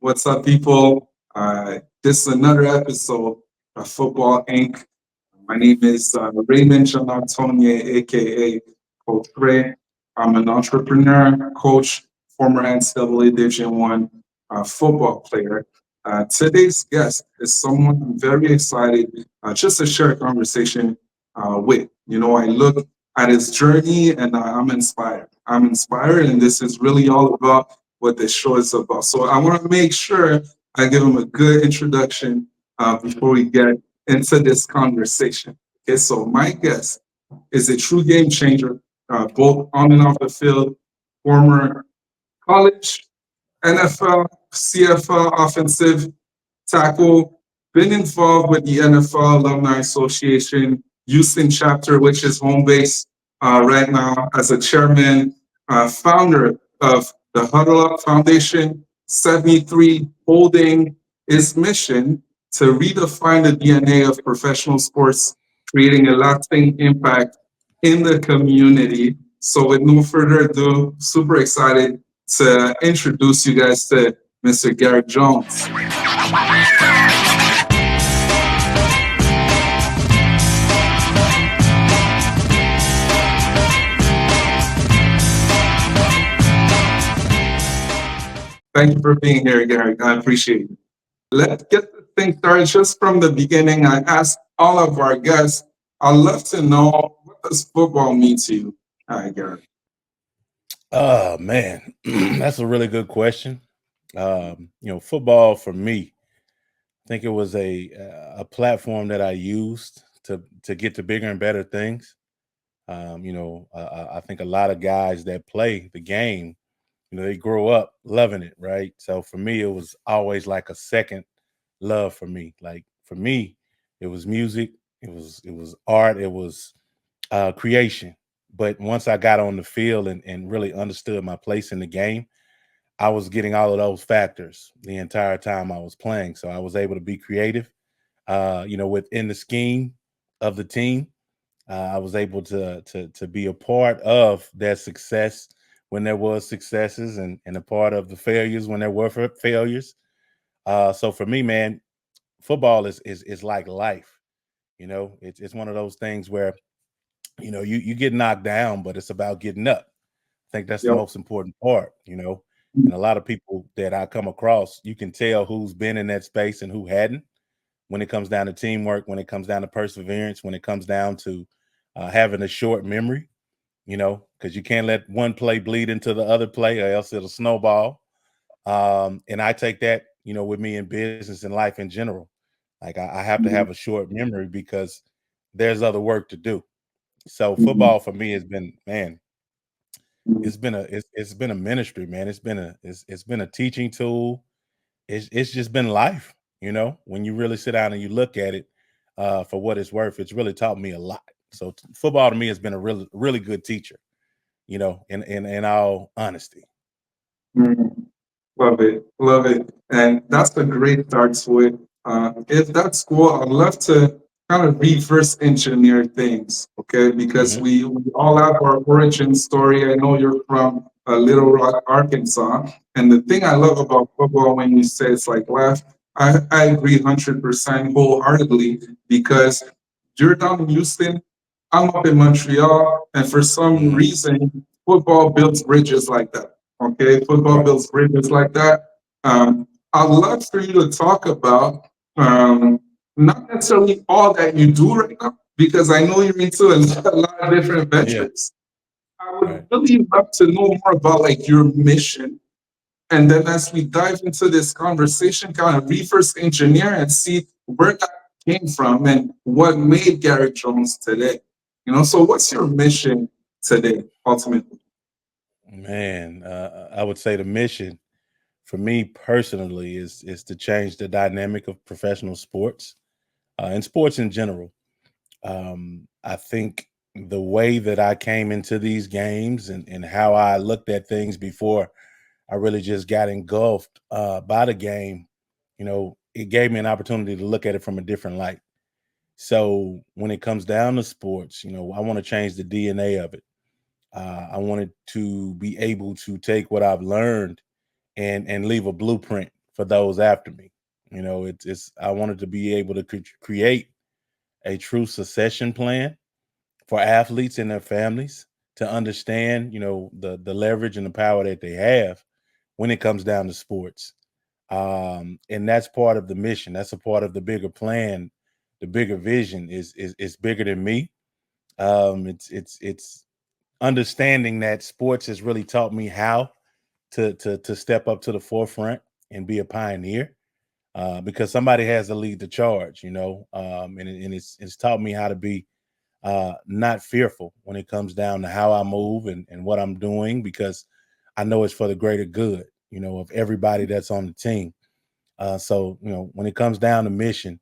What's up, people? This is another episode of Football Inc. My name is Raymond John Antonio, aka Coach Ray. I'm an entrepreneur, coach, former NCAA Division One football player. Today's guest is someone I'm very excited just to share a conversation with. I look at his journey and I'm inspired. I'm inspired, and this is really all about what this show is about. So I want to make sure I give him a good introduction before we get into this conversation. Okay, so my guest is a true game changer, both on and off the field, former college, NFL, CFL offensive tackle, been involved with the NFL Alumni Association Houston chapter, which is home base right now as a chairman, founder of the Huddle Up Foundation, 73 holding its mission to redefine the DNA of professional sports, creating a lasting impact in the community. So with no further ado, super excited to introduce you guys to Mr. Garrick Jones. Thank you for being here, Garrick. I appreciate it. Let's get the thing started just from the beginning. I ask all of our guests, I'd love to know, what does football mean to you? All right, Garrick. Oh man, that's a really good question. Football for me, I think it was a platform that I used to get to bigger and better things. I think a lot of guys that play the game, they grow up loving it, right? So for me, it was always like a second love for me. Like for me, it was music, it was art, it was creation. But once I got on the field and really understood my place in the game, I was getting all of those factors the entire time I was playing. So I was able to be creative, within the scheme of the team. I was able to be a part of their success when there was successes, and a part of the failures when there were failures. So for me, man, football is like life. It's one of those things where you get knocked down, but it's about getting up. I think that's the Yep. most important part. And a lot of people that I come across, you can tell who's been in that space and who hadn't when it comes down to teamwork, when it comes down to perseverance, when it comes down to having a short memory, because you can't let one play bleed into the other play or else it'll snowball. And I take that, with me in business and life in general. Like I have to have a short memory because there's other work to do. So football for me has been, man, it's been a ministry, man. It's been a teaching tool. It's just been life, when you really sit down and you look at it for what it's worth. It's really taught me a lot. So football to me has been a really good teacher, in all honesty. Mhm. Love it, love it. And that's a great start to it. If that's cool, I'd love to kind of reverse engineer things, okay? Because Hmm. we all have our origin story. I know you're from Little Rock, Arkansas. And the thing I love about football when you say it's like life, I agree 100% wholeheartedly because you're down in Houston, I'm up in Montreal, and for some Hmm. reason, football builds bridges like that. Okay, football Right. builds bridges like that. I'd love for you to talk about not necessarily all that you do right now, because I know you're into a lot of different Yeah. ventures. I would Right. really love to know more about like your mission, and then as we dive into this conversation, kind of reverse engineer and see where that came from and what made Garrett Jones today. So what's your mission today, ultimately? Man, I would say the mission for me personally is to change the dynamic of professional sports and sports in general. I think the way that I came into these games and how I looked at things before I really just got engulfed by the game, it gave me an opportunity to look at it from a different light. So when it comes down to sports, I want to change the DNA of it. I wanted to be able to take what I've learned and leave a blueprint for those after me. It's I wanted to be able to create a true succession plan for athletes and their families to understand, the leverage and the power that they have when it comes down to sports. And that's part of the mission. That's a part of the bigger plan. The bigger vision is bigger than me. It's understanding that sports has really taught me how to step up to the forefront and be a pioneer, because somebody has to lead the charge, and it's taught me how to be not fearful when it comes down to how I move and what I'm doing, because I know it's for the greater good, of everybody that's on the team. So, when it comes down to mission,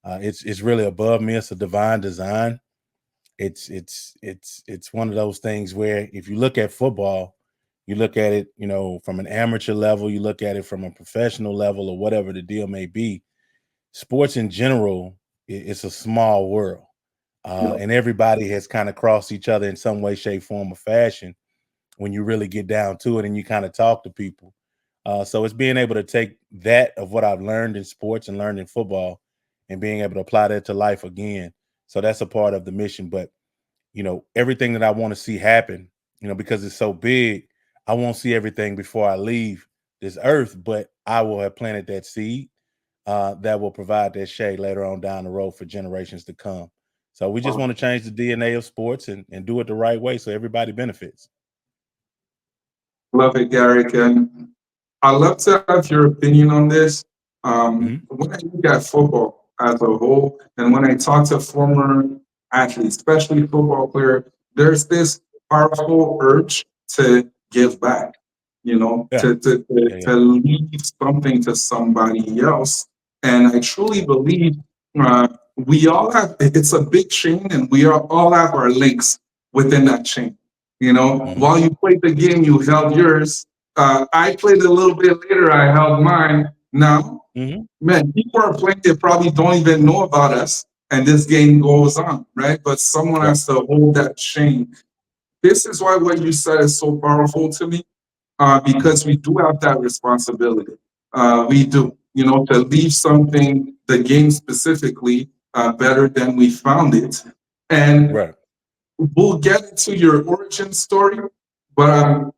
it's really above me. It's a divine design. It's one of those things where if you look at football, you look at it, from an amateur level, you look at it from a professional level, or whatever the deal may be. Sports in general, it's a small world, Yeah. and everybody has kind of crossed each other in some way, shape, form, or fashion when you really get down to it and you kind of talk to people. So it's being able to take that of what I've learned in sports and learned in football and being able to apply that to life again. So that's a part of the mission. But everything that I want to see happen, because it's so big, I won't see everything before I leave this earth, but I will have planted that seed that will provide that shade later on down the road for generations to come. So we just Wow. want to change the DNA of sports and do it the right way so everybody benefits. Love it, Garrick. And I'd love to have your opinion on this. Hmm. When I look at football as a whole, and when I talk to former athletes, especially football player, there's this powerful urge to give back, Yeah. Yeah. to Yeah. leave something to somebody else. And I truly Yeah. believe we all have, it's a big chain, and we all have our links within that chain. Hmm. While you played the game, you held yours. I played a little bit later. I held mine. Now, Hmm. man, people are playing. They probably don't even know about us, and this game goes on, right? But someone Right. has to hold that chain. This is why what you said is so powerful to me, Hmm. because we do have that responsibility. We do, to leave something, the game specifically, better than we found it. And Right. we'll get into your origin story, but I'm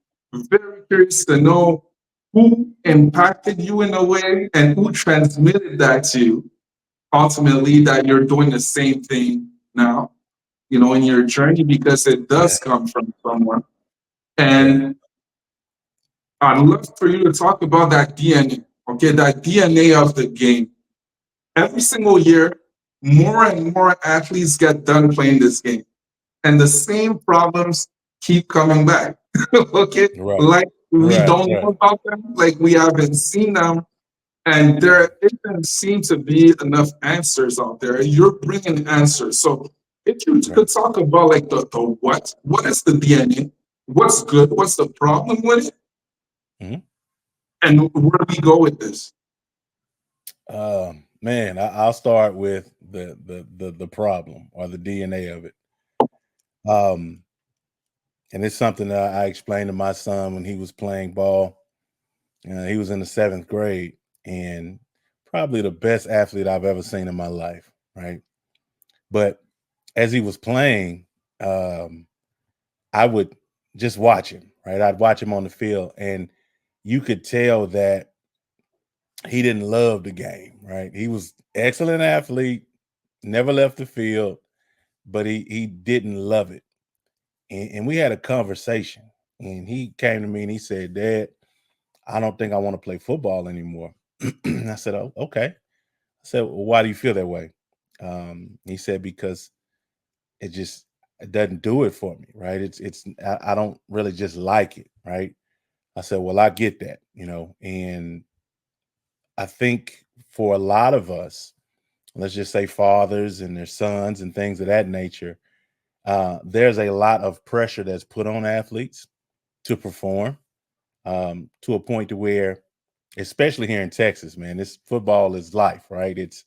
very curious to know who impacted you in a way and who transmitted that to you ultimately, that you're doing the same thing now, in your journey, because it Yeah. does come from someone. Yeah. And I'd love for you to talk about that DNA, okay, that DNA of the game. Every single year, more and more athletes get done playing this game, and the same problems keep coming back. Okay, Right. like we Right. don't know Right. about them, like we haven't seen them, and Yeah. there doesn't seem to be enough answers out there. You're bringing answers, so if you Right. could talk about like the what is the DNA, what's good, what's the problem with it, Hmm. and where do we go with this? Man, I'll start with the problem or the DNA of it. Um, and it's something that I explained to my son when he was playing ball. He was in the seventh grade and probably the best athlete I've ever seen in my life. Right. But as he was playing, um, I would just watch him. Right. I'd watch him on the field, and you could tell that he didn't love the game. Right. He was excellent athlete, never left the field, but he didn't love it. And we had a conversation, and he came to me and he said, "Dad, I don't think I want to play football anymore." I said, "Oh, okay." I said, "Well, why do you feel that way?" He said, "Because it doesn't do it for me, right? I don't really just like it, right?" I said, "Well, I get that, and I think for a lot of us, let's just say fathers and their sons and things of that nature, there's a lot of pressure that's put on athletes to perform, to a point to where, especially here in Texas, man, this football is life, right? It's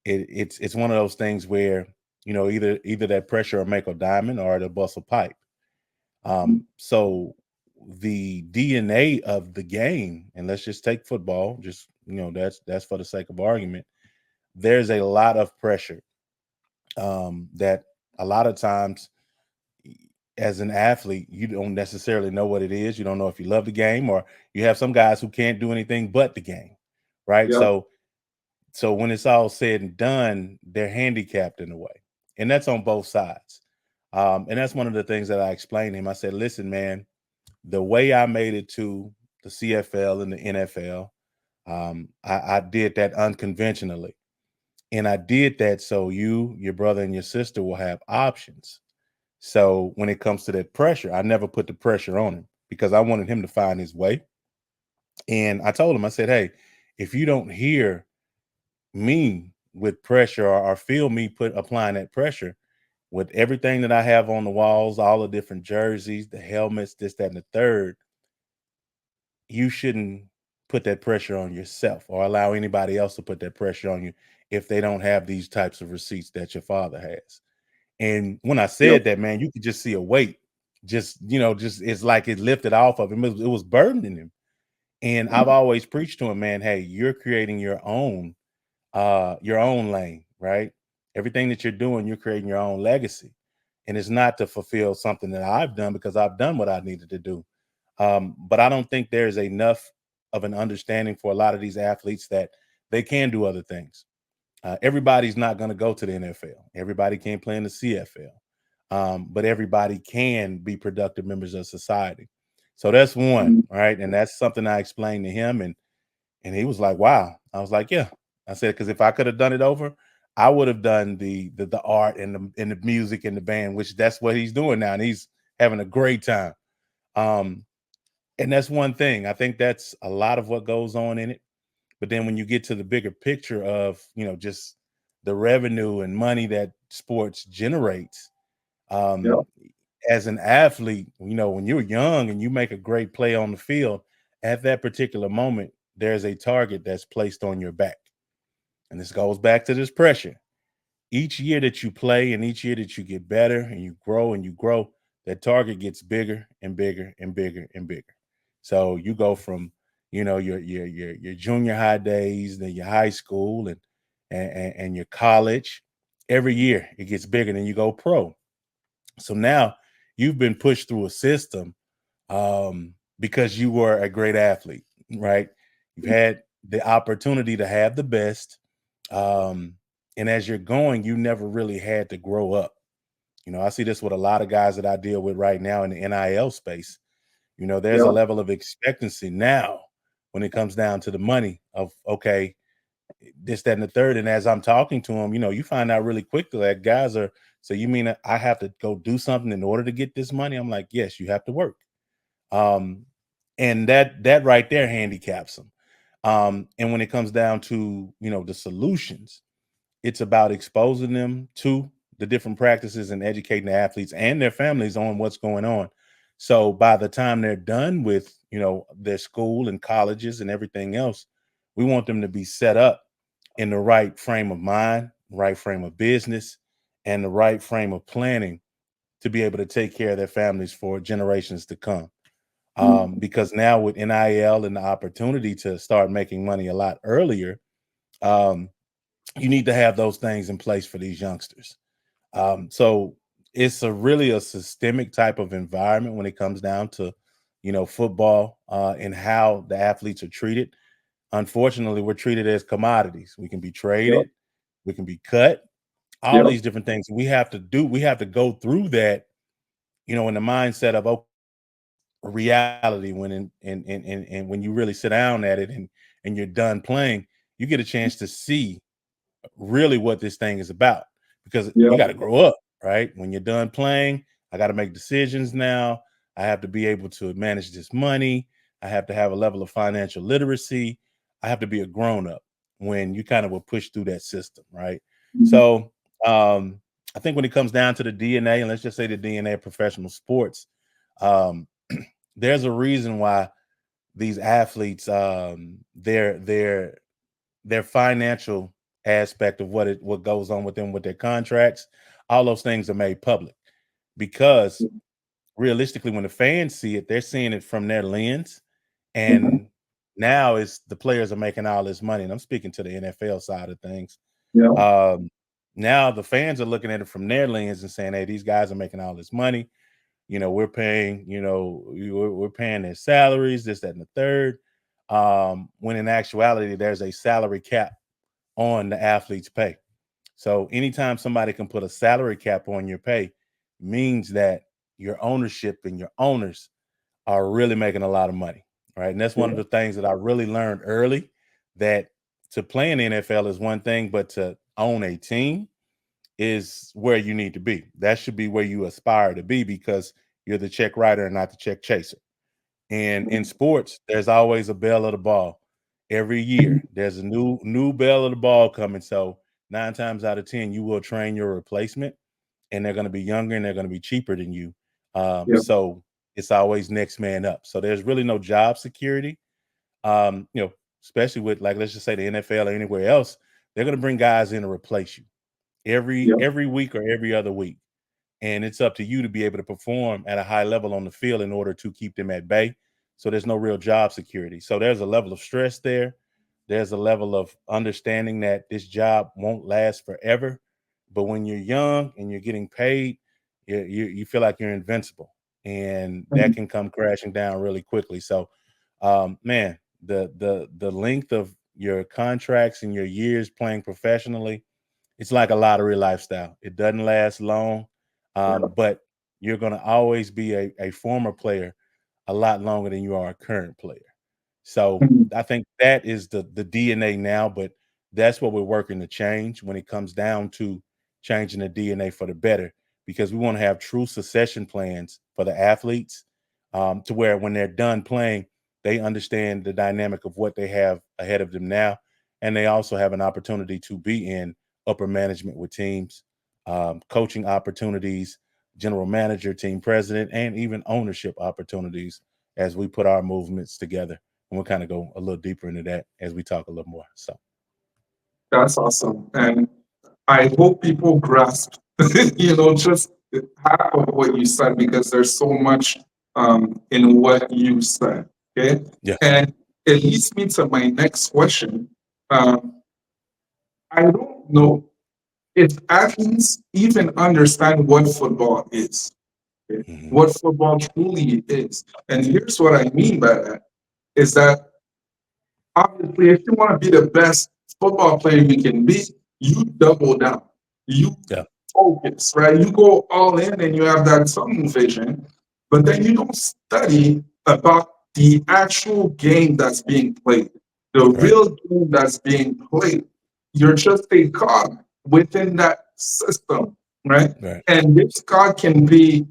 one of those things where either that pressure will make a diamond or it'll bust a pipe. So the DNA of the game, and let's just take football, just that's for the sake of argument. There's a lot of pressure that a lot of times as an athlete, you don't necessarily know what it is. You don't know if you love the game, or you have some guys who can't do anything but the game, right? Yep. So when it's all said and done, they're handicapped in a way, and that's on both sides. And that's one of the things that I explained to him. I said, "Listen, man, the way I made it to the CFL and the NFL, I did that unconventionally, and I did that so you, your brother, and your sister will have options. So when it comes to that pressure, I never put the pressure on him because I wanted him to find his way. And I told him, I said, hey, if you don't hear me with pressure or feel me applying that pressure with everything that I have on the walls, all the different jerseys, the helmets, this, that, and the third, you shouldn't put that pressure on yourself or allow anybody else to put that pressure on you if they don't have these types of receipts that your father has. And when I Yep. said that, man, you could just see a weight, just it's like it lifted off of him. It was burdening him. And I've Mhm. always preached to him, man, hey, you're creating your own lane, right? Everything that you're doing, you're creating your own legacy. And it's not to fulfill something that I've done because I've done what I needed to do. But I don't think there's enough of an understanding for a lot of these athletes that they can do other things. Everybody's not going to go to the NFL. Everybody can't play in the CFL, but everybody can be productive members of society. So that's one, Mhm. right? And that's something I explained to him, and he was like, "Wow." I was like, "Yeah." I said, "Because if I could have done it over, I would have done the art and the music and the band, which that's what he's doing now, and he's having a great time." Um, and that's one thing. I think that's a lot of what goes on in it. But then when you get to the bigger picture of, just the revenue and money that sports generates, Yep. um, as an athlete, when you're young and you make a great play on the field, at that particular moment, there's a target that's placed on your back. And this goes back to this pressure. Each year that you play and each year that you get better and you grow, that target gets bigger and bigger and bigger and bigger. So you go from, your junior high days, then your high school and your college. Every year it gets bigger, then you go pro. So now you've been pushed through a system because you were a great athlete, right? You've had the opportunity to have the best. Um, and as you're going, you never really had to grow up. I see this with a lot of guys that I deal with right now in the NIL space. There's a Yep. level of expectancy now when it comes down to the money of, okay, this, that, and the third. And as I'm talking to them, you find out really quickly that guys are, so you mean I have to go do something in order to get this money? I'm like, yes, you have to work. Um, and that right there handicaps them. And when it comes down to, the solutions, it's about exposing them to the different practices and educating the athletes and their families on what's going on. So by the time they're done with, their school and colleges and everything else, we want them to be set up in the right frame of mind, right frame of business, and the right frame of planning to be able to take care of their families for generations to come. Mhm. Because now with NIL and the opportunity to start making money a lot earlier, um, you need to have those things in place for these youngsters. So it's really a systemic type of environment when it comes down to, football and how the athletes are treated. Unfortunately, we're treated as commodities. We can be Yep. traded, we can be cut, all Yep. these different things. We have to go through that, in the mindset of, okay, reality when and when you really sit down at it and you're done playing, you get a chance to see really what this thing is about because you Yep. got to grow up, right? When you're done playing, I got to make decisions now. I have to be able to manage this money. I have to have a level of financial literacy. I have to be a grown up when you kind of will push through that system, right? Mhm. So, I think when it comes down to the DNA, and let's just say the DNA of professional sports, um, there's a reason why these athletes, their financial aspect of what goes on with them with their contracts, all those things are made public because realistically, when the fans see it, they're seeing it from their lens, Mhm. and now it's the players are making all this money, and I'm speaking to the NFL side of things. Yeah. Um, Now the fans are looking at it from their lens and saying, "Hey, these guys are making all this money. We're paying, we're paying their salaries, this, that, and the third." When in actuality, there's a salary cap on the athlete's pay. So anytime somebody can put a salary cap on your pay, means that your ownership and your owners are really making a lot of money, right? And that's one of Yeah. the things that I really learned early, that to play in the NFL is one thing, but to own a team is where you need to be. That should be where you aspire to be, because you're the check writer and not the check chaser. And in sports, there's always a bell of the ball. Every year, there's a new bell of the ball coming. So 9 times out of 10, you will train your replacement, and they're going to be younger and they're going to be cheaper than you. Yeah. So it's always next man up. So there's really no job security. Especially with, like, let's just say the NFL or anywhere else, they're going to bring guys in to replace you every Yeah. every week or every other week, and it's up to you to be able to perform at a high level on the field in order to keep them at bay. So there's no real job security. So there's a level of stress there. There's a level of understanding that this job won't last forever. But when you're young and you're getting paid, you feel like you're invincible, and that Mhm. can come crashing down really quickly. So, man, the length of your contracts and your years playing professionally, it's like a lottery lifestyle. It doesn't last long, Yeah. but you're going to always be a former player a lot longer than you are a current player. So Mhm. I think that is the DNA now, but that's what we're working to change when it comes down to changing the DNA for the better, because we want to have true succession plans for the athletes, to where when they're done playing, they understand the dynamic of what they have ahead of them now. And they also have an opportunity to be in upper management with teams, coaching opportunities, general manager, team president, and even ownership opportunities as we put our movements together. And we'll kind of go a little deeper into that as we talk a little more. So, That's awesome. And I hope people grasp, just half of what you said, because there's so much in what you said. Okay. yes. And it leads me to my next question. Um, I don't know if athletes even understand what football is, okay? Hmm. What football truly is. And here's what I mean by that is that obviously, if you want to be the best football player you can be, you double down. You Yeah. focus, right? You go all in and you have that tunnel vision, but then you don't study about the actual game that's being played, the Right. real game that's being played. You're just a cog within that system, right? Right. And this cog can be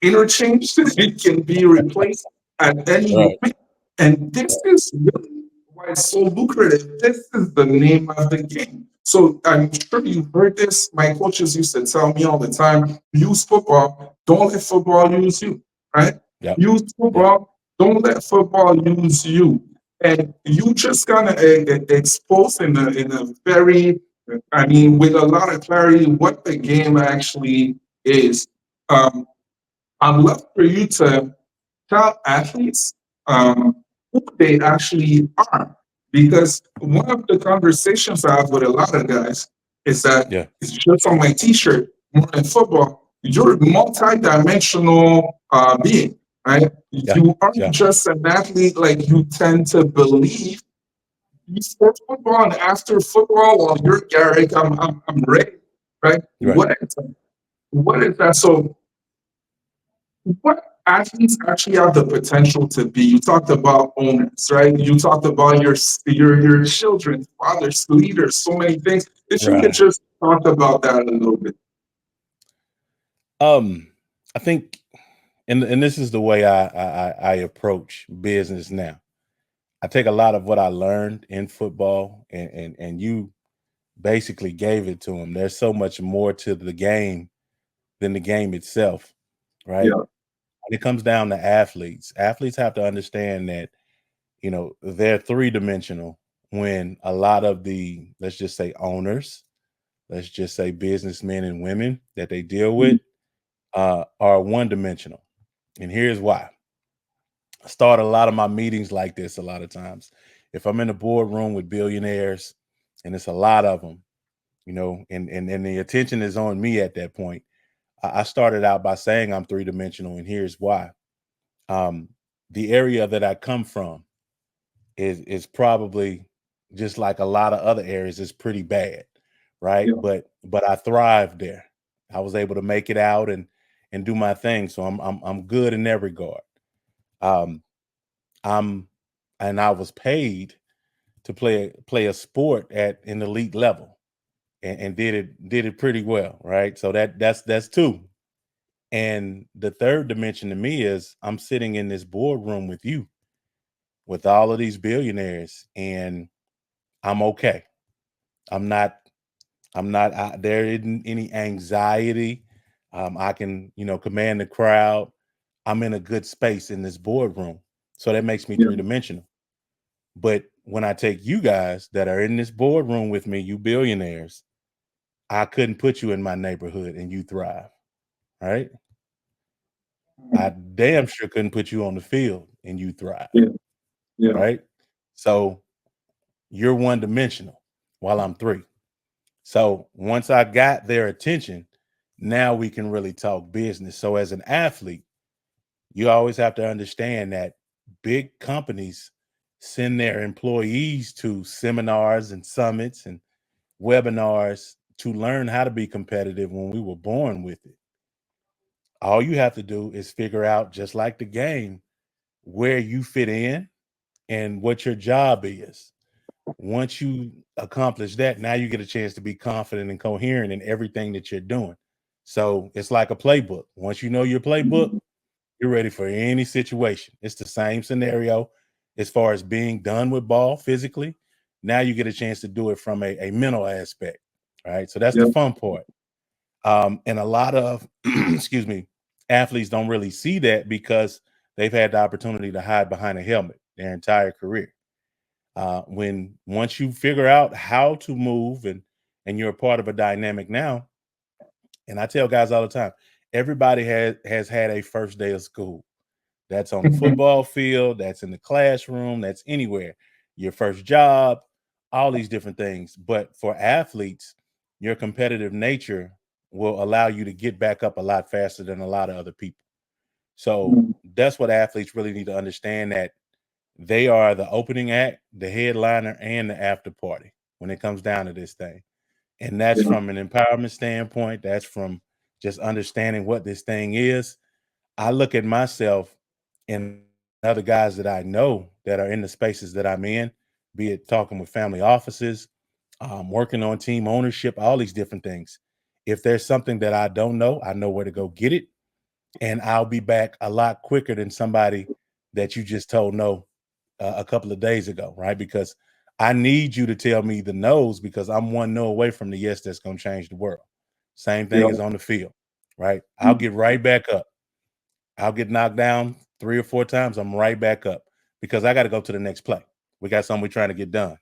interchanged, it can be replaced at any Right. moment. And this is really why it's so lucrative. This is the name of the game. So I'm sure you've heard this. My coaches used to tell me all the time, use football, don't let football use you, right? Yep. Use Yep. football, don't let football use you. And you just kind of expose in a very, I mean, with a lot of clarity, what the game actually is. Um, I'd love for you to tell athletes who they actually are. Because one of the conversations I have with a lot of guys is that Yeah. it's just on my t-shirt, more than football, you're a multi-dimensional being, right? Yeah. You aren't Yeah. just an athlete like you tend to believe. Before football and after football, well, you're Garrick, I'm ready, right? Right. What is that? So what athletes actually have the potential to be? You talked about owners, right? You talked about your children, fathers, leaders, so many things. If you could Right. just talk about that a little bit. Um, I think, and this is the way I approach business now. I take a lot of what I learned in football, and you basically gave it to them. There's so much more to the game than the game itself, right? Yeah. When it comes down to athletes, athletes have to understand that, they're three-dimensional, when a lot of the, let's just say, owners, let's just say businessmen and women that they deal with, Mhm. are one-dimensional. And here's why. start a lot of my meetings like this a lot of times. If I'm in a boardroom with billionaires, and it's a lot of them, and the attention is on me at that point, I started out by saying I'm three dimensional, and here's why. Um, the area that I come from is probably just like a lot of other areas is pretty bad, right? Yeah. But I thrived there. I was able to make it out and do my thing, so I'm good in that regard. Um, I'm and I was paid to play a sport at an elite level, and did it pretty well, right? So that's two. And the third dimension to me is I'm sitting in this boardroom with you, with all of these billionaires, and I'm okay. I'm not. There isn't any anxiety. I can, command the crowd. I'm in a good space in this boardroom, so that makes me Yeah. three dimensional. But when I take you guys that are in this boardroom with me, you billionaires, I couldn't put you in my neighborhood and you thrive, right? I Mm. damn sure couldn't put you on the field and you thrive, Yeah. Yeah. right? So you're one dimensional while I'm three. So once I got their attention, now we can really talk business. So as an athlete, you always have to understand that big companies send their employees to seminars and summits and webinars to learn how to be competitive when we were born with it. All you have to do is figure out, just like the game, where you fit in and what your job is. Once you accomplish that, now you get a chance to be confident and coherent in everything that you're doing. So it's like a playbook. Once you know your playbook, Mhm. you're ready for any situation. It's the same scenario as far as being done with ball physically. Now you get a chance to do it from a mental aspect. All right. So that's the Yeah. fun part. And a lot of, excuse me, athletes don't really see that because they've had the opportunity to hide behind a helmet their entire career. When once you figure out how to move and you're a part of a dynamic now, and I tell guys all the time, everybody has had a first day of school. That's on the football field, that's in the classroom, that's anywhere. Your first job, all these different things. But for athletes, your competitive nature will allow you to get back up a lot faster than a lot of other people. So Mm. that's what athletes really need to understand, that they are the opening act, the headliner, and the after party when it comes down to this thing. And that's Yeah. from an empowerment standpoint. That's from just understanding what this thing is. I look at myself and other guys that I know that are in the spaces that I'm in, be it talking with family offices, working on team ownership, all these different things. If there's something that I don't know, I know where to go get it. And I'll be back a lot quicker than somebody that you just told no a couple of days ago, right? Because I need you to tell me the no's, because I'm one no away from the yes that's going to change the world. Same thing Yeah. is on the field, right? I'll Mm. get right back up. I'll get knocked down 3 or 4 times. I'm right back up because I got to go to the next play. We got something we're trying to get done.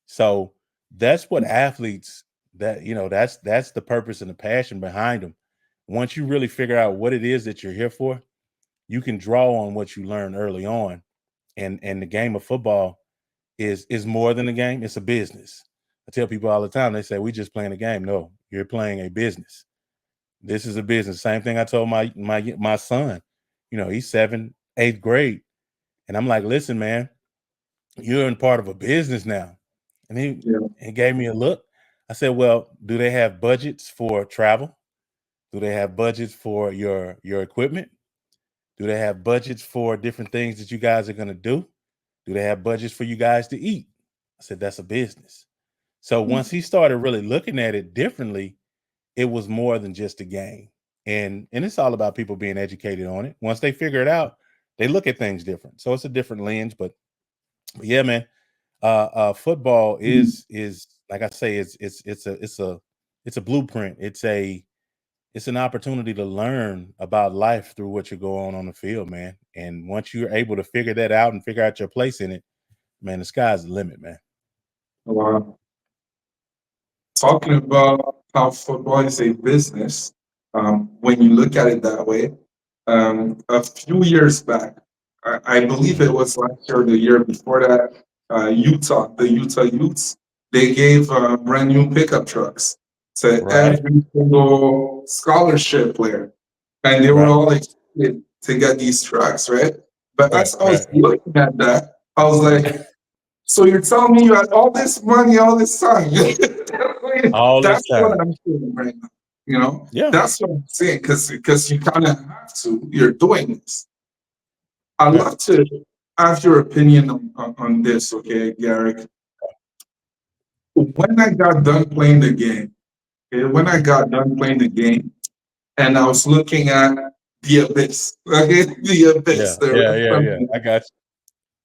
So that's what athletes, that's the purpose and the passion behind them. Once you really figure out what it is that you're here for, you can draw on what you learned early on. And the game of football is more than a game, it's a business. I tell people all the time, they say we just playing a game. No, you're playing a business. This is a business. Same thing I told my son. He's 8th grade. And I'm like, listen, man, you're in part of a business now. And Yeah. he gave me a look. I said, well, do they have budgets for travel? Do they have budgets for your equipment? Do they have budgets for different things that you guys are going to do? Do they have budgets for you guys to eat? I said, that's a business. So Mm. once he started really looking at it differently, it was more than just a game. And it's all about people being educated on it. Once they figure it out, they look at things different. So it's a different lens. But yeah, man, football Mm. is like I say, it's a blueprint. It's an opportunity to learn about life through what you go on the field, man. And once you're able to figure that out and figure out your place in it, man, the sky's the limit, man. Wow. Talking about how football is a business, when you look at it that way, a few years back, I believe it Mhm. was last year or the year before that, the Utah Utes, they gave brand new pickup trucks to Right, every single scholarship player. And they were right, all excited to get these trucks, right? But right, as I was right, right. looking at that, I was like, so you're telling me you had all this money all this time? All this That's what time. I'm feeling right now. You know, Yeah, that's what I'm saying because you kind of have to. You're doing this. I'd right. love to have your opinion on this, okay, Garrick. When I got done playing the game, okay, when I Mhm. got done playing the game, and I was looking at the abyss, okay, the Yeah, abyss, yeah, yeah, yeah. I got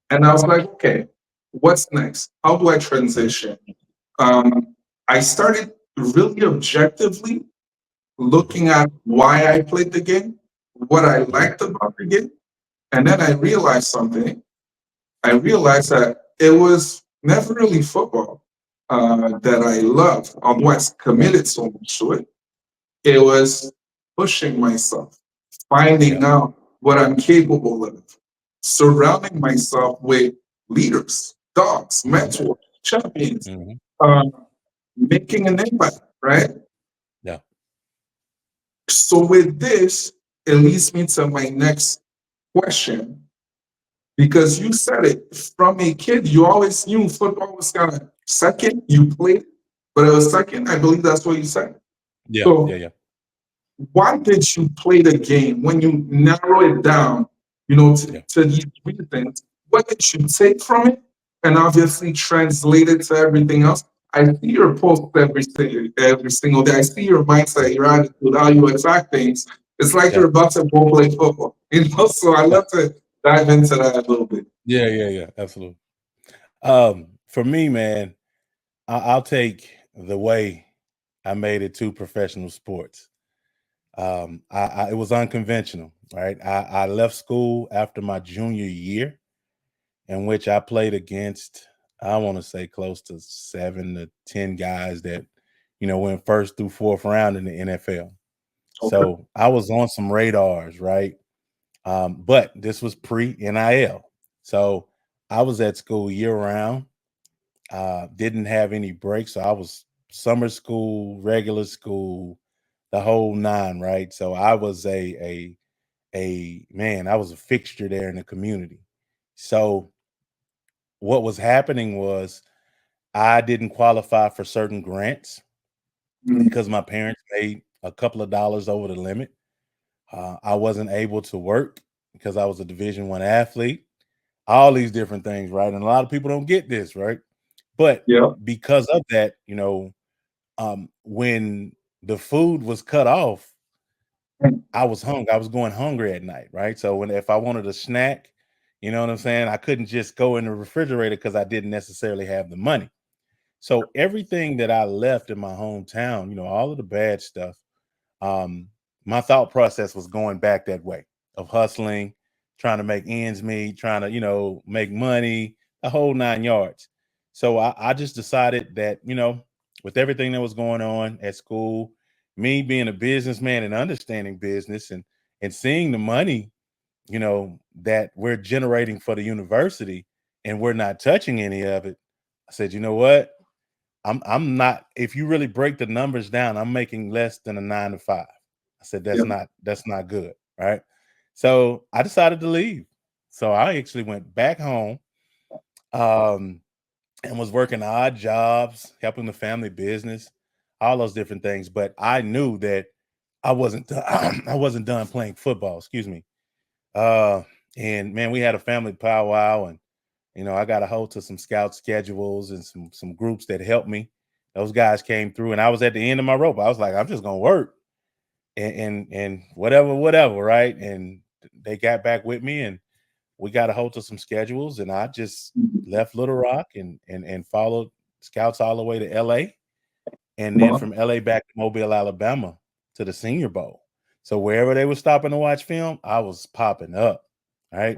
and I was like, okay, what's next? How do I you. Mhm, transition? I started really objectively mhm, looking at why I played the game, what I mhm. liked about the game, and then I realized something. I realized that it was never really football that I loved, although I Right. committed so much to it. It was pushing myself, Yeah. finding out what I'm capable of, surrounding myself with leaders, dogs, Mhm, mentors, champions, mhm. um, making an impact, right? Yeah. So, with this, it leads me to my next question. Because you said it from a kid, you always knew football was kind of second. You played, but it was second. I believe that's what you said. Yeah, yeah, So yeah. why did you play the game when you narrow it down, Yeah. to these three things? What did you take from it? And obviously translate it to everything else. I see your post every single day. I see your Yeah. mindset, your attitude, how you attack things. It's like Yeah. you're about to go play football, So I love to dive into that a little bit. Yeah, yeah, yeah. Absolutely. For me, man, I'll take the way I made it to professional sports. It was unconventional, right? I left school after my junior year, in which I played against, I want to say close to 7 to 10 guys that, went first through fourth round in the NFL. Okay. So I was on some radars, right? But this was pre NIL. So I was at school year round, didn't have any breaks. So I was summer school, regular school, the whole nine, right? So I was a man, I was a fixture there in the community. So what was happening was I didn't qualify for certain grants Mm, because my parents made a couple of dollars over the limit. I wasn't able to work because I was a Division 1 athlete. All these different things, right? And a lot of people don't get this, right? But yeah. because of that, when the food was cut off, Mm, I was hungry. I was going hungry at night, right? So if I wanted a snack, you know what I'm saying? I couldn't just go in the refrigerator because I didn't necessarily have the money. So everything that I left in my hometown, all of the bad stuff, um, my thought process was going back that way of hustling, trying to make ends meet, trying to, make money, the whole 9 yards. So I just decided that, with everything that was going on at school, me being a businessman and understanding business and seeing the money, that we're generating for the university and we're not touching any of it. I said, you know what? I'm not, if you really break the numbers down, I'm making less than a 9 to 5. I said yeah. that's not good, right? So I decided to leave. So I actually went back home, um, and was working odd jobs, helping the family business, all those different things. But I knew that I wasn't done, I wasn't done playing football. Excuse me. Uh, and man, we had a family powwow, and I got a hold to some scout schedules and some groups that helped me. Those guys came through, and I was at the end of my rope. I was like, I'm just gonna work and whatever, whatever, right? And they got back with me, and we got a hold to some schedules, and I just Mhm. left Little Rock and followed scouts all the way to LA, and then Wow. from LA back to Mobile, Alabama to the Senior Bowl. So wherever they were stopping to watch film, I was popping up. Right.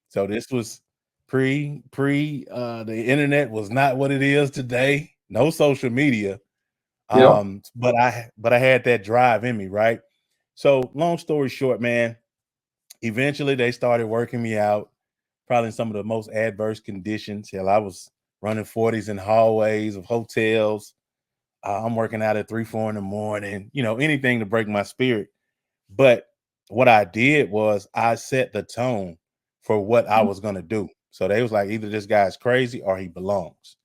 So this was pre the internet was not what it is today. No social media. Yeah. But I had that drive in me, right? So long story short, man, eventually they started working me out. probably in some of the most adverse conditions. Hell, I was running 40s in hallways of hotels. I'm working out at 3, 4 in the morning, anything to break my spirit. But what I did was I set the tone for what I was going to do. So they was like, either this guy's crazy or he belongs.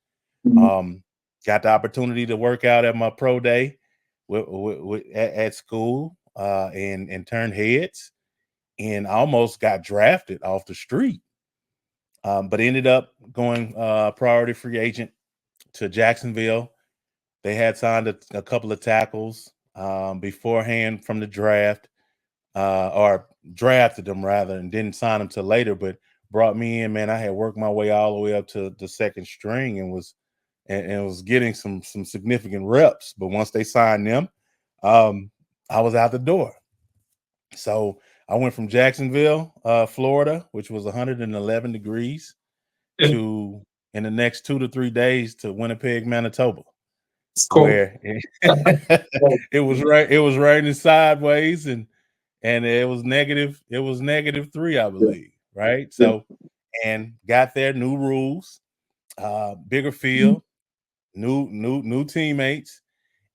Mhm. Got the opportunity to work out at my pro day at school and turn heads, and I almost got drafted off the street. But ended up going priority free agent to Jacksonville. They had signed a couple of tackles beforehand from the draft, or drafted them rather, and didn't sign them till later. But brought me in, man. I had worked my way all the way up to the second string and was getting some significant reps. But once they signed them, I was out the door. So I went from Jacksonville, Florida, which was 111 degrees, Yeah, to in the next 2 to 3 days to Winnipeg, Manitoba, it's cold. where it was raining sideways and it was negative. It was -3, I Yeah, believe. Right. yeah, So and got there, new rules, bigger mhm, field, new teammates,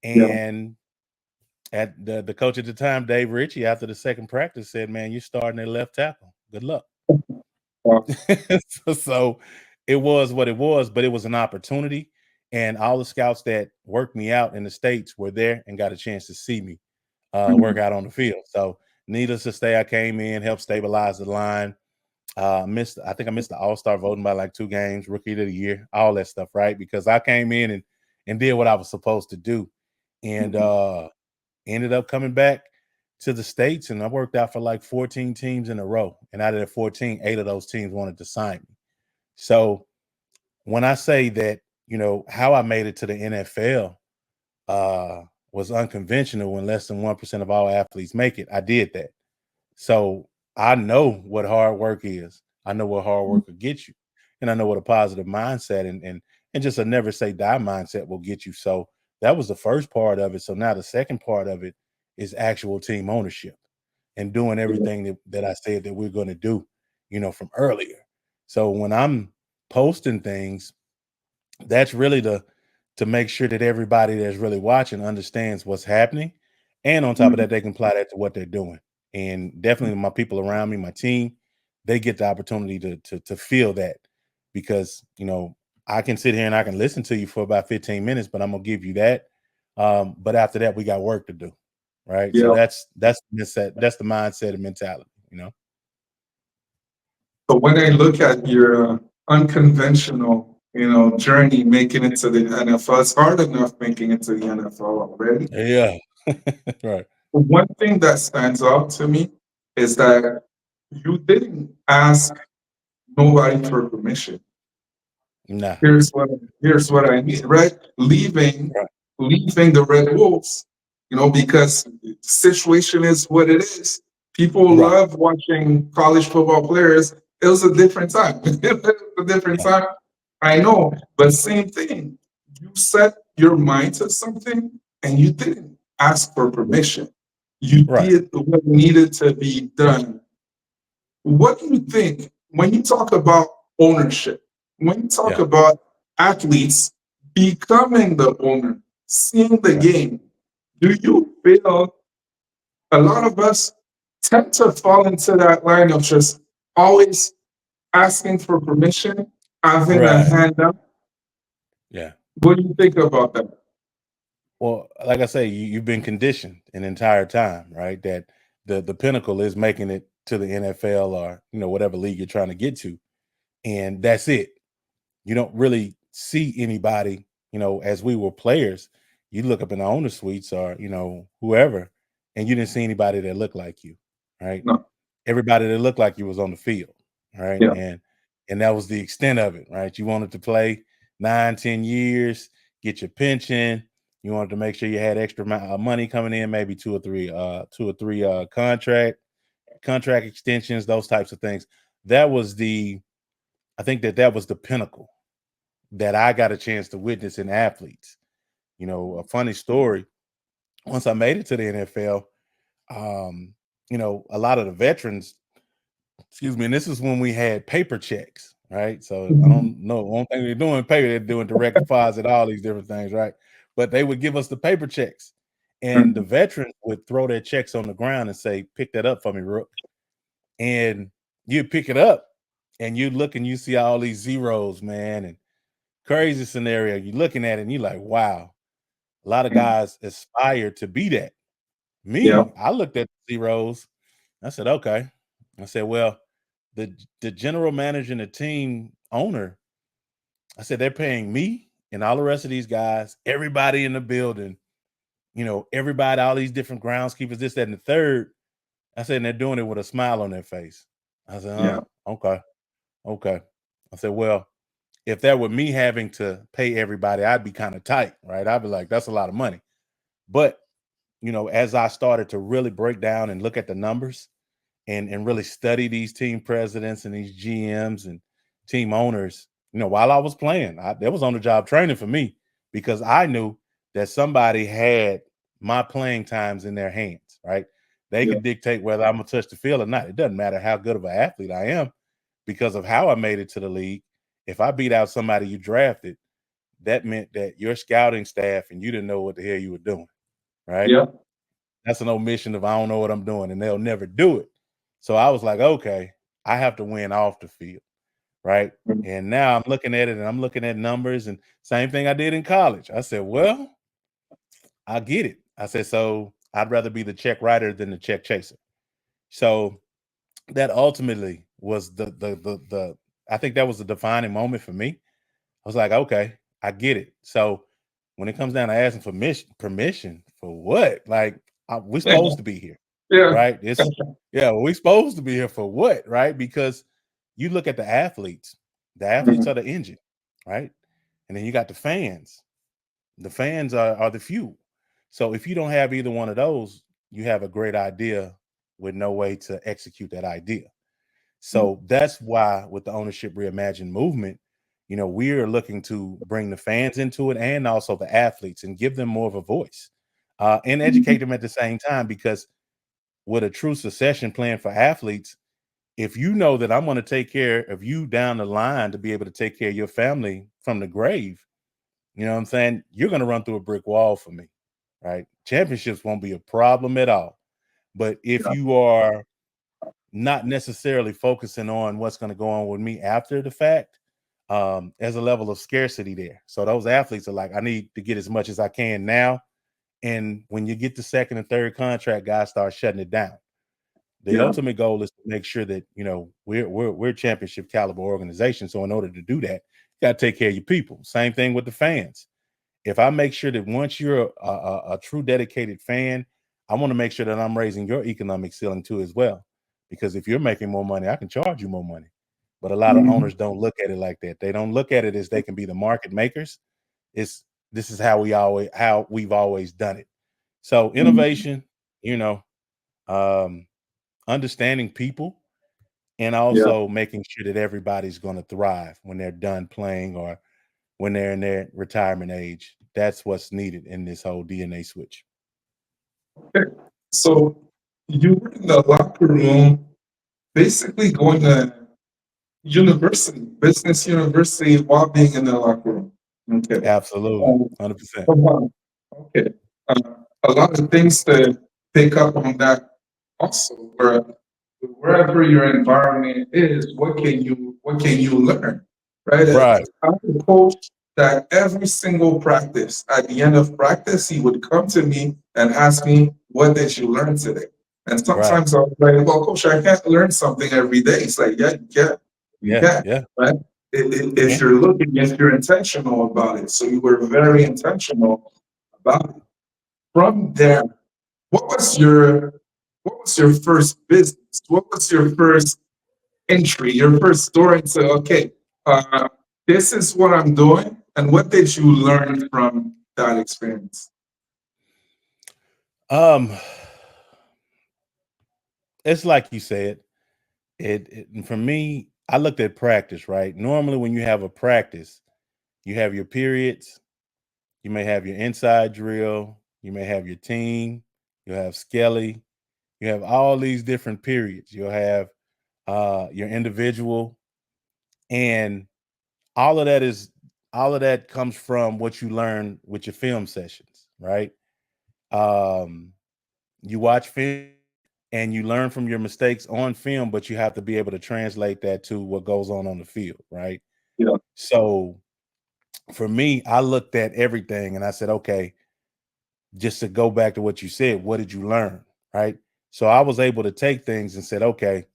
yeah. and at the coach at the time, Dave Ritchie, after the second practice, said, "Man, you're starting at left tackle. Good luck." Wow. So it was what it was, but it was an opportunity. And all the scouts that worked me out in the States were there and got a chance to see me work Mhm. out on the field. So needless to say, I came in, helped stabilize the line. I think I missed the All-Star voting by like 2 games, rookie of the year, all that stuff, right? Because I came in and did what I was supposed to do. And Mhm. ended up coming back to the States, and I worked out for like 14 teams in a row. And out of the 14, 8 of those teams wanted to sign me. So when I say that, how I made it to the NFL uh, was unconventional when less than 1% of all athletes make it, I did that. So I know what hard work is. I know what hard work will get you. And I know what a positive mindset and just a never say die mindset will get you. So that was the first part of it. So now the second part of it is actual team ownership and doing Yeah, everything that I said that we're going to do, from earlier. So when I'm posting things, that's really to make sure that everybody that's really watching understands what's happening, and on top of mhm, that they can apply that to what they're doing. And definitely my people around me, my team, they get the opportunity to feel that, because I can sit here and I can listen to you for about 15 minutes, but I'm gonna give you that, but after that we got work to do, right? So yeah. that's the mindset and mentality. But when I look at your unconventional, journey making it to the NFL, it's hard enough making it to the NFL already. Yeah. Right. One thing that stands out to me is that you didn't ask nobody for permission. Nah. Here's what I mean, right? Leaving Right. leaving the Red Wolves, because the situation is what it is. People Right. love watching college football players. It was a different time. It was a different Yeah. time. I know, but same thing. You set your mind to something and you didn't ask for permission. You Right. did what needed to be done. What do you think when you talk about ownership, when you talk Yeah. about athletes becoming the owner, seeing the Right. game? Do you feel a lot of us tend to fall into that line of just always asking for permission, having a Right. hand up? Yeah. What do you think about that? Well, like I say, you've been conditioned an entire time, right? That the pinnacle is making it to the NFL or whatever league you're trying to get to, and that's it. You don't really see anybody. As we were players, you look up in the owner suites or whoever, and you didn't see anybody that looked like you, right? No. Everybody that looked like you was on the field, right? Yeah. And that was the extent of it, right? You wanted to play 9, 10 years, get your pension. You wanted to make sure you had extra money coming in, maybe two or three contract extensions, those types of things. That was I think that was the pinnacle that I got a chance to witness in athletes. A funny story. Once I made it to the NFL, a lot of the veterans excuse me, and this is when we had paper checks, right? So I Mhm. don't know. One thing they're doing paper, they're doing direct deposit, all these different things, right? But they would give us the paper checks, and the Mhm. veterans would throw their checks on the ground and say, "Pick that up for me, Rook." And you'd pick it up, and you look and you see all these zeros, man, and crazy scenario. You're looking at it, and you're like, "Wow." A lot of Mhm. guys aspire to be that. Yeah, Me, I looked at the zeros. I said, "Okay." I said, "Well, the general manager and the team owner," I said, "they're paying me and all the rest of these guys, everybody in the building, everybody, all these different groundskeepers, this, that, and the third." I said, "And they're doing it with a smile on their face." I said, yeah, okay, okay." I said, "Well, if that were me having to pay everybody, I'd be kind of tight, right? I'd be like, that's a lot of money." But as I started to really break down and look at the numbers and really study these team presidents and these GMs and team owners, while I was playing, there was on the job training for me because I knew that somebody had my playing times in their hands, right? They yeah, could dictate whether I'm gonna touch the field or not. It doesn't matter how good of an athlete I am because of how I made it to the league. If I beat out somebody you drafted, that meant that your scouting staff and you didn't know what the hell you were doing, right? yeah, That's an omission of I don't know what I'm doing, and they'll never do it. So I was like, okay, I have to win off the field, right? mhm, And now I'm looking at it and I'm looking at numbers and same thing I did in college. I said, well, I get it. I said, so I'd rather be the check writer than the check chaser. So that ultimately was the I think that was the defining moment for me. I was like, okay, I get it. So when it comes down to asking for permission for what? Like, we're yeah, supposed to be here, yeah, right? Yeah, we're supposed to be here for what, right? Because you look at the athletes mhm, are the engine, right? And then you got the fans. The fans are the fuel. So if you don't have either one of those, you have a great idea with no way to execute that idea. mhm, So that's why with the ownership reimagined movement, we're looking to bring the fans into it and also the athletes and give them more of a voice and educate mhm, them at the same time. Because with a true succession plan for athletes, if you know that I'm going to take care of you down the line to be able to take care of your family from the grave, you know what I'm saying? You're going to run through a brick wall for me, right? Championships won't be a problem at all. But if yeah, you are not necessarily focusing on what's going to go on with me after the fact, there's a level of scarcity there. So those athletes are like, I need to get as much as I can now. And when you get the second and third contract, guys start shutting it down. The yeah, ultimate goal is to make sure that we're championship caliber organization. So in order to do that, you got to take care of your people. Same thing with the fans. If I make sure that once you're a true dedicated fan, I want to make sure that I'm raising your economic ceiling too as well. Because if you're making more money, I can charge you more money. But a lot of mhm, owners don't look at it like that. They don't look at it as they can be the market makers. It's This is how we've always done it. So mhm, innovation, you know, um, understanding people and yeah. also making sure that everybody's going to thrive when they're done playing or when they're in their retirement age. That's what's needed in this whole DNA switch. Okay. So you were in the locker room, basically going to university, business university, while being in the locker room. Okay. Absolutely. 100%. Come on. Okay. Uh, a lot of things to pick up on that also, where wherever your environment is, what can you learn? Right? Right. I'm a coach that every single practice, at the end of practice, he would come to me and ask me, what did you learn today? And Right. sometimes I was like, well, coach, I can't learn something every day. It's like, yeah, you can. You Yeah. can, Yeah. right? If Yeah. you're looking, if you're intentional about it. So you were very intentional about it. From there, what was your what was your first business? What was your first entry? Your first story to okay, uh, this is what I'm doing, and what did you learn from that experience? Um, it's like you said. And for me, I looked at practice. Right. Normally, when you have a practice, you have your periods. You may have your inside drill. You may have your team. You have Skelly. You have all these different periods. You'll have your individual, and all of that is all of that comes from what you learn with your film sessions, right? Um, you watch film and you learn from your mistakes on film, but you have to be able to translate that to what goes on the field, right? Yeah. So for me, I looked at everything and I said, okay, just to go back to what you said, what did you learn? Right. So I was able to take things and said, okay,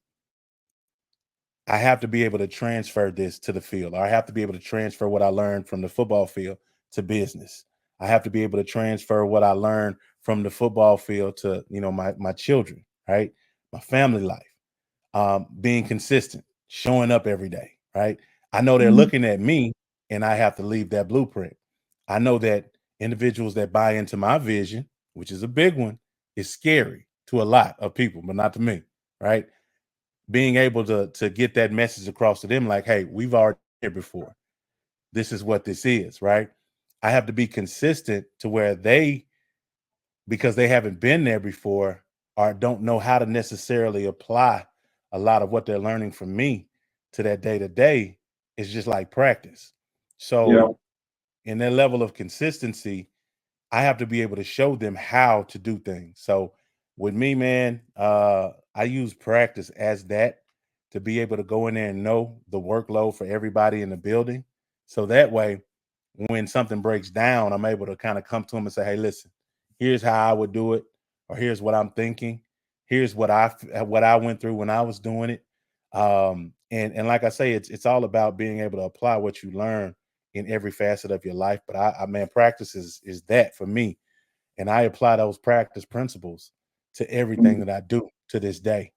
I have to be able to transfer this to the field. Or I have to be able to transfer what I learned from the football field to business. I have to be able to transfer what I learned from the football field to, my children, right? My family life. Being consistent, showing up every day, right? I know they're Mhm. looking at me and I have to leave that blueprint. I know that individuals that buy into my vision, which is a big one, is scary to a lot of people, but not to me, right? Being able to get that message across to them, like, hey, we've already been here before. This is what this is, right? I have to be consistent to where they, because they haven't been there before or don't know how to necessarily apply a lot of what they're learning from me to that day to day, is just like practice. Yeah. So in that level of consistency, I have to be able to show them how to do things. So with me, man, I use practice as that to be able to go in there and know the workload for everybody in the building. So that way, when something breaks down, I'm able to kind of come to them and say, hey, listen, here's how I would do it, or here's what I'm thinking. Here's what I went through when I was doing it. And like I say, it's all about being able to apply what you learn in every facet of your life. But I man, practice is that for me. And I apply those practice principles to everything Mhm. that I do to this day.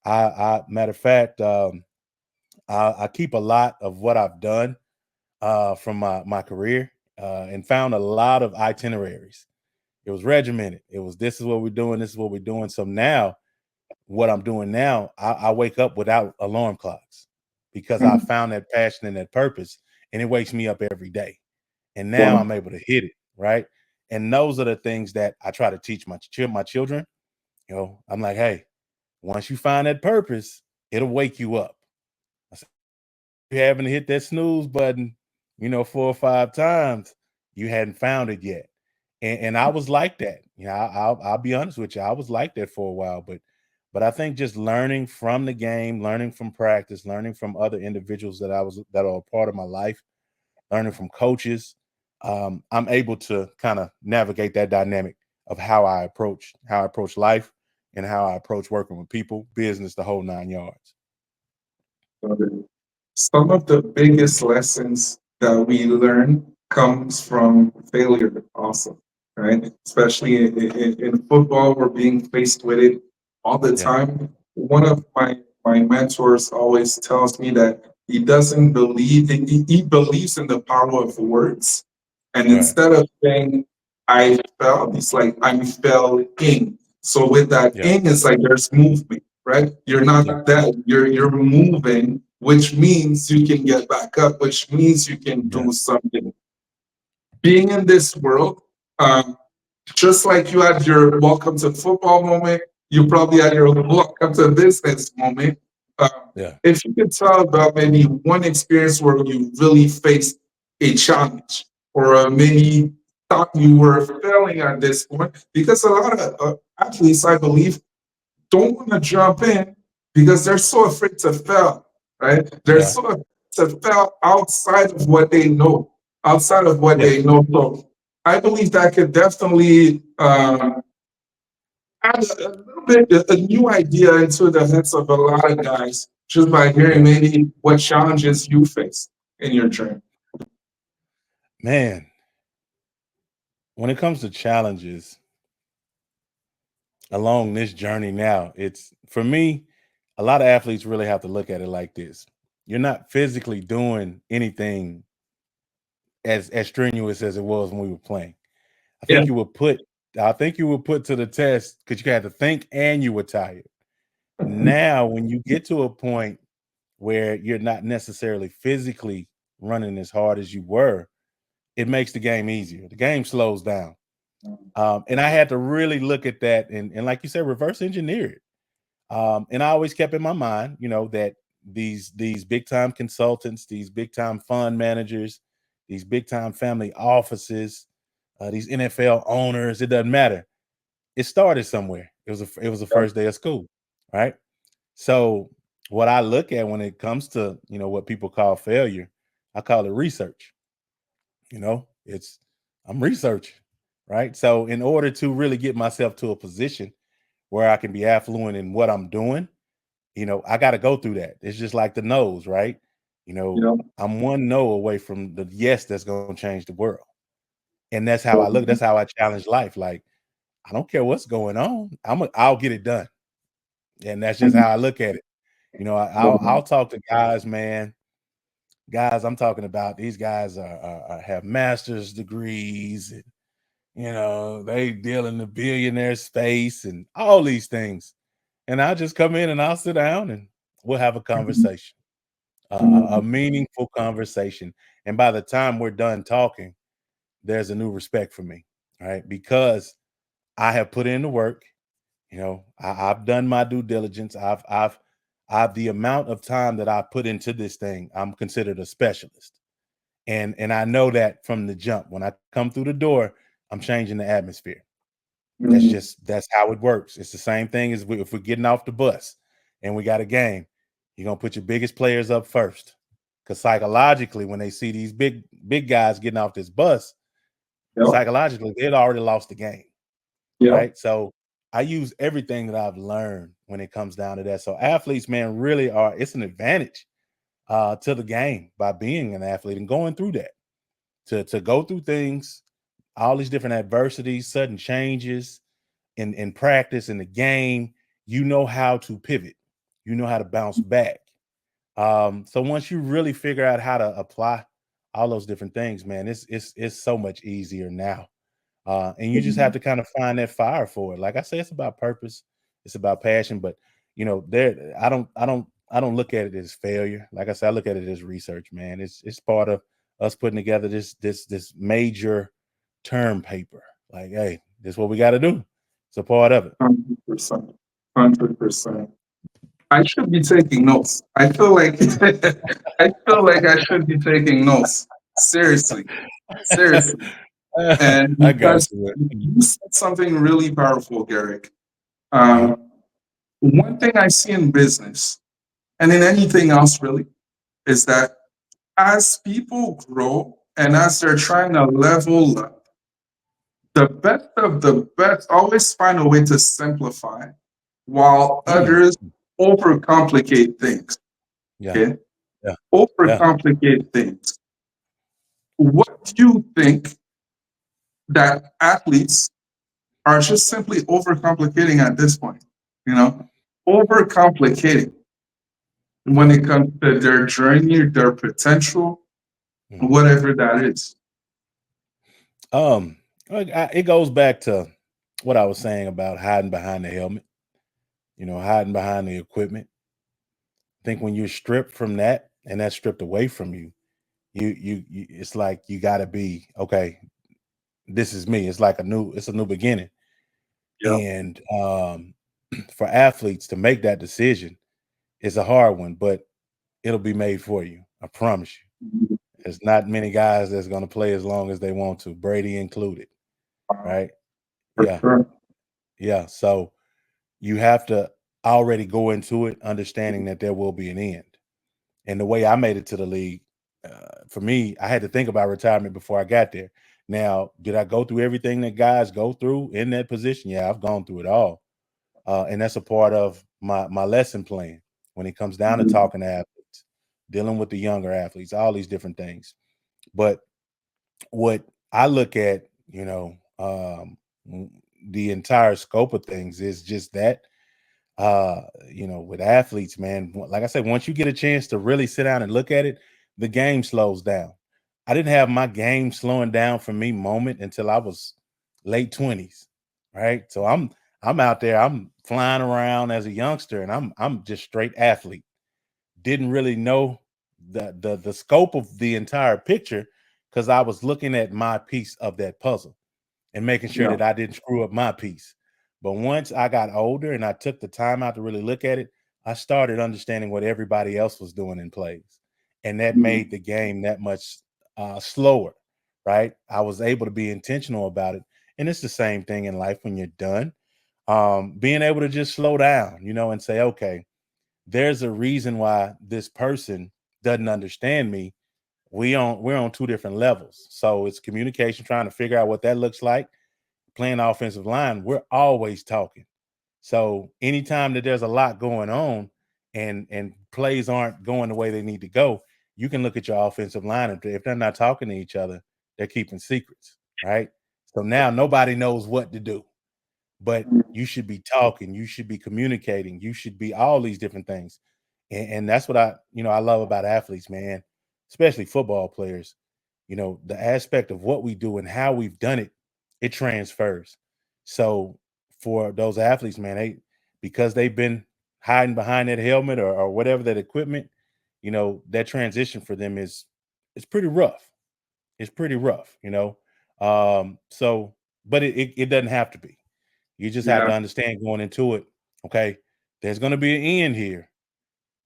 I matter of fact, I keep a lot of what I've done from my career and found a lot of itineraries. It was regimented. It was, this is what we're doing, this is what we're doing. So now what I'm doing now, I wake up without alarm clocks because I Mhm. found that passion and that purpose, and it wakes me up every day. And now Wow. I'm able to hit it, right? And those are the things that I try to teach my children. I'm like, hey, once you find that purpose, it'll wake you up. I said, you haven't hit that snooze button, 4 or 5 times, you hadn't found it yet. And I was like that. I'll be honest with you. I was like that for a while, but I think just learning from the game, learning from practice, learning from other individuals that are a part of my life, learning from coaches, I'm able to kind of navigate that dynamic of how I approach life and how I approach working with people, business, the whole 9 yards. Got it. Some of the biggest lessons that we learn comes from failure also, right? Especially in football, we're being faced with it all the Yeah. time. One of my mentors always tells me that he doesn't believe, he believes in the power of words. And Right. instead of saying, I fell, he's like, I'm failing. So with that Yeah. in, it's like there's movement, right? You're Yeah. not dead, you're moving, which means you can get back up, which means you can Yeah. do something. Being in this world, um, just like you had your welcome to football moment, you probably had your welcome to business moment. Um, Yeah. if you could tell about maybe one experience where you really faced a challenge, or maybe thought you were failing at this point, because a lot of athletes, I believe, don't want to jump in because they're so afraid to fail, right? They're Yeah. so afraid to fail outside of what they know, outside of what Yeah. they know. So I believe that could definitely add a little bit, a new idea into the heads of a lot of guys just by hearing Yeah. maybe what challenges you face in your journey. Man, when it comes to challenges along this journey now, it's for me, a lot of athletes really have to look at it like this. You're not physically doing anything as strenuous as it was when we were playing. I Yeah. think you were put I think you were put to the test because you had to think and you were tired. Now, when you get to a point where you're not necessarily physically running as hard as you were, it makes the game easier. The game slows down. And I had to really look at that and like you said, reverse engineer it. And I always kept in my mind, that these big time consultants, these big time fund managers, these big time family offices, these NFL owners, it doesn't matter. It started somewhere. It was the Yep. first day of school, right? So what I look at when it comes to what people call failure, I call it research. It's I'm researching, right? So in order to really get myself to a position where I can be affluent in what I'm doing, I got to go through that. It's just like the no's, right? Yep. I'm one no away from the yes that's going to change the world. And that's how I look. That's Mhm. how I challenge life. Like, I don't care what's going on. I'll get it done. And that's just how I look at it. I'll talk to guys, man. Guys, I'm talking about these guys have master's degrees, and they deal in the billionaire space and all these things. And I'll just come in and I'll sit down and we'll have a conversation, a Mhm. meaningful conversation. And by the time we're done talking, there's a new respect for me, right? Because I have put in the work. I've done my due diligence. I've the amount of time that I put into this thing. I'm considered a specialist, and I know that from the jump. When I come through the door, I'm changing the atmosphere. Mhm. That's how it works. It's the same thing as if we're getting off the bus and we got a game. You're gonna put your biggest players up first, because psychologically, when they see these big guys getting off this bus, Yep. psychologically they'd already lost the game, Yep. right? So I use everything that I've learned when it comes down to that. So athletes, man, really are. It's an advantage to the game by being an athlete and going through that. To go through things, all these different adversities, sudden changes in practice in the game, you know how to pivot, you know how to bounce back. So once you really figure out how to apply all those different things, man, it's so much easier now. And you just have Mhm. to kind of find that fire for it. Like I say, it's about purpose, it's about passion. But there, I don't look at it as failure. Like I said, I look at it as research, man. It's part of us putting together this major term paper. Like, hey, this is what we got to do. It's a part of it. 100%. 100%. I should be taking notes. I feel like I feel like I should be taking notes. Seriously. Seriously. And I got because you. you said something really powerful, Garrick. Uh-huh. One thing I see in business and in anything else really is that as people grow and as they're trying to level up, the best of the best always find a way to simplify while Mm, others overcomplicate things. yeah, Okay? yeah, yeah. Overcomplicate things. What do you think that athletes are just simply overcomplicating at this point? You know, overcomplicating when it comes to their journey, their potential, Mhm. whatever that is. Um, it goes back to what I was saying about hiding behind the helmet. Hiding behind the equipment. I think when you're stripped from that and that's stripped away from you, it's like you got to be okay. This is me. It's a new beginning. Yep. And for athletes to make that decision is a hard one, but it'll be made for you. I promise you. There's not many guys that's going to play as long as they want to, Brady included, right? For Yeah, sure. yeah. So you have to already go into it understanding that there will be an end. And the way I made it to the league, for me, I had to think about retirement before I got there. Now, did I go through everything that guys go through in that position? Yeah, I've gone through it all, and that's a part of my lesson plan when it comes down to Mhm. talking to athletes, dealing with the younger athletes, all these different things. But what I look at, w- the entire scope of things is just that with athletes, man, like I said, once you get a chance to really sit down and look at it, the game slows down. I didn't have my game slowing down for me moment until I was late 20s, right? So I'm out there, I'm flying around as a youngster and I'm just straight athlete. Didn't really know the scope of the entire picture because I was looking at my piece of that puzzle and making sure Yeah. that I didn't screw up my piece. But once I got older and I took the time out to really look at it, I started understanding what everybody else was doing in plays. And that made the game that much slower, right? I was able to be intentional about it. And it's the same thing in life when you're done. Being able to just slow down, and say, okay, there's a reason why this person doesn't understand me. We're on two different levels. So it's communication, trying to figure out what that looks like. Playing offensive line, we're always talking. So anytime that there's a lot going on and plays aren't going the way they need to go, you can look at your offensive line. If they're not talking to each other, they're keeping secrets, right? So now nobody knows what to do, but you should be talking, you should be communicating, you should be all these different things. And that's what I love about athletes, man, especially football players. The aspect of what we do and how we've done it, it transfers. So for those athletes, man, because they've been hiding behind that helmet or whatever that equipment, that transition for them is it's pretty rough. It's pretty rough. So but it doesn't have to be. You just have Yeah. to understand going into it, okay, there's going to be an end here,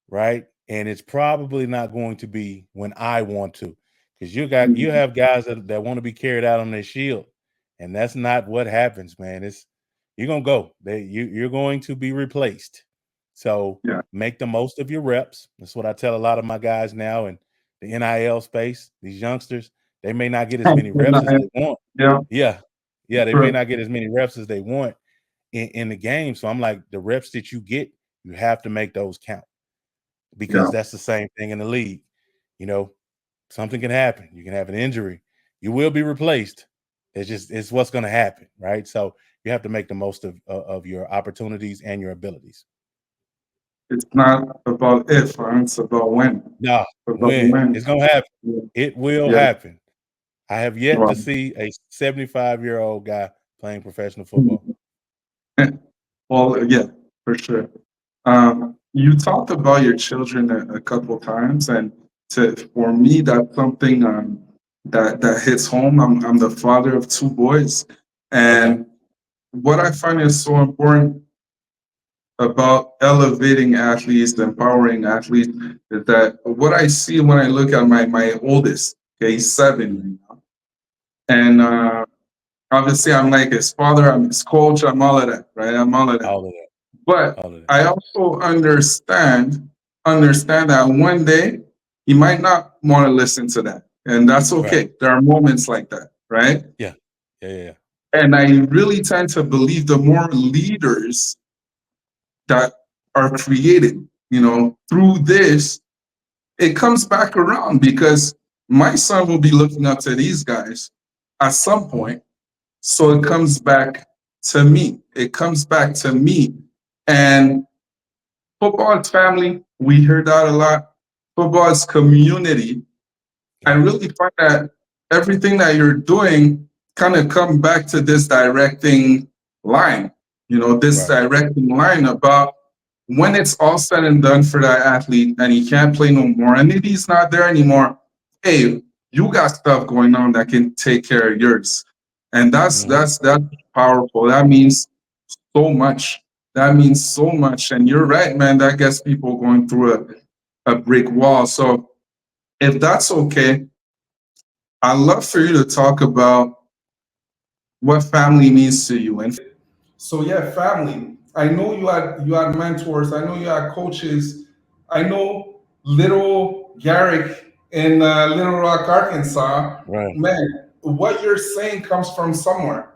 right? And it's probably not going to be when I want to, because you Mhm. have guys that want to be carried out on their shield, and that's not what happens, man. You're gonna go. You're going to be replaced. So Yeah. make the most of your reps. That's what I tell a lot of my guys now in the NIL space. These youngsters, they may not get as many reps as they want. Yeah. Yeah, yeah, they may Sure. not get as many reps as they want in the game. So I'm like, the reps that you get, you have to make those count, because Yeah. that's the same thing in the league. You know, something can happen. You can have an injury. You will be replaced. It's what's going to happen, right? So you have to make the most of your opportunities and your abilities. It's not about if, it's about when. Nah, It's about when when. it's going to happen, Yeah. it will Yeah. happen. I have yet to Well, see a 75-year-old guy playing professional football. well, yeah, for sure. You talked about your children a couple times, and for me, that's something that hits home. I'm the father of two boys, Okay. and what I find is so important about elevating athletes, empowering athletes, is that what I see when I look at my oldest, okay, he's 7 right now, and obviously I'm like his father, I'm his coach, I'm all of that, right? I'm all of that. All of that. But All of that. I also understand that one day he might not want to listen to that, and that's Right. okay. There are moments like that, right? Yeah. Yeah. Yeah. And I really tend to believe the more leaders that are created, through this, it comes back around because my son will be looking up to these guys at some point. So it comes back to me. It comes back to me. And football is family. We hear that a lot. Football is community. I Yeah. really find that everything that you're doing kind of come back to this directing line, this Right. directing line about when it's all said and done for that athlete and he can't play no more and if he's not there anymore, hey, you got stuff going on that can take care of yours. And Hmm. that's powerful. That means so much. That means so much. And you're right, man, that gets people going through a brick wall. So if that's okay, I'd love for you to talk about what family means to you. And so yeah, family. I know you had mentors. I know you had coaches. I know little Garrick in Little Rock, Arkansas. Right. Man, what you're saying comes from somewhere.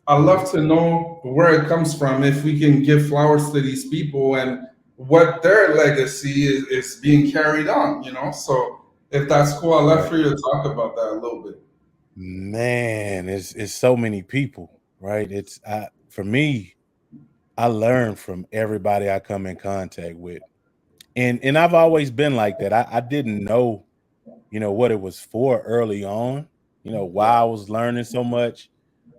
I'd love to know where it comes from. If we can give flowers to these people and what their legacy is being carried on. So if that's cool, I'd love Right. for you to talk about that a little bit. Man, it's so many people, right? For me, I learn from everybody I come in contact with. And I've always been like that. I didn't know, what it was for early on, why I was learning so much,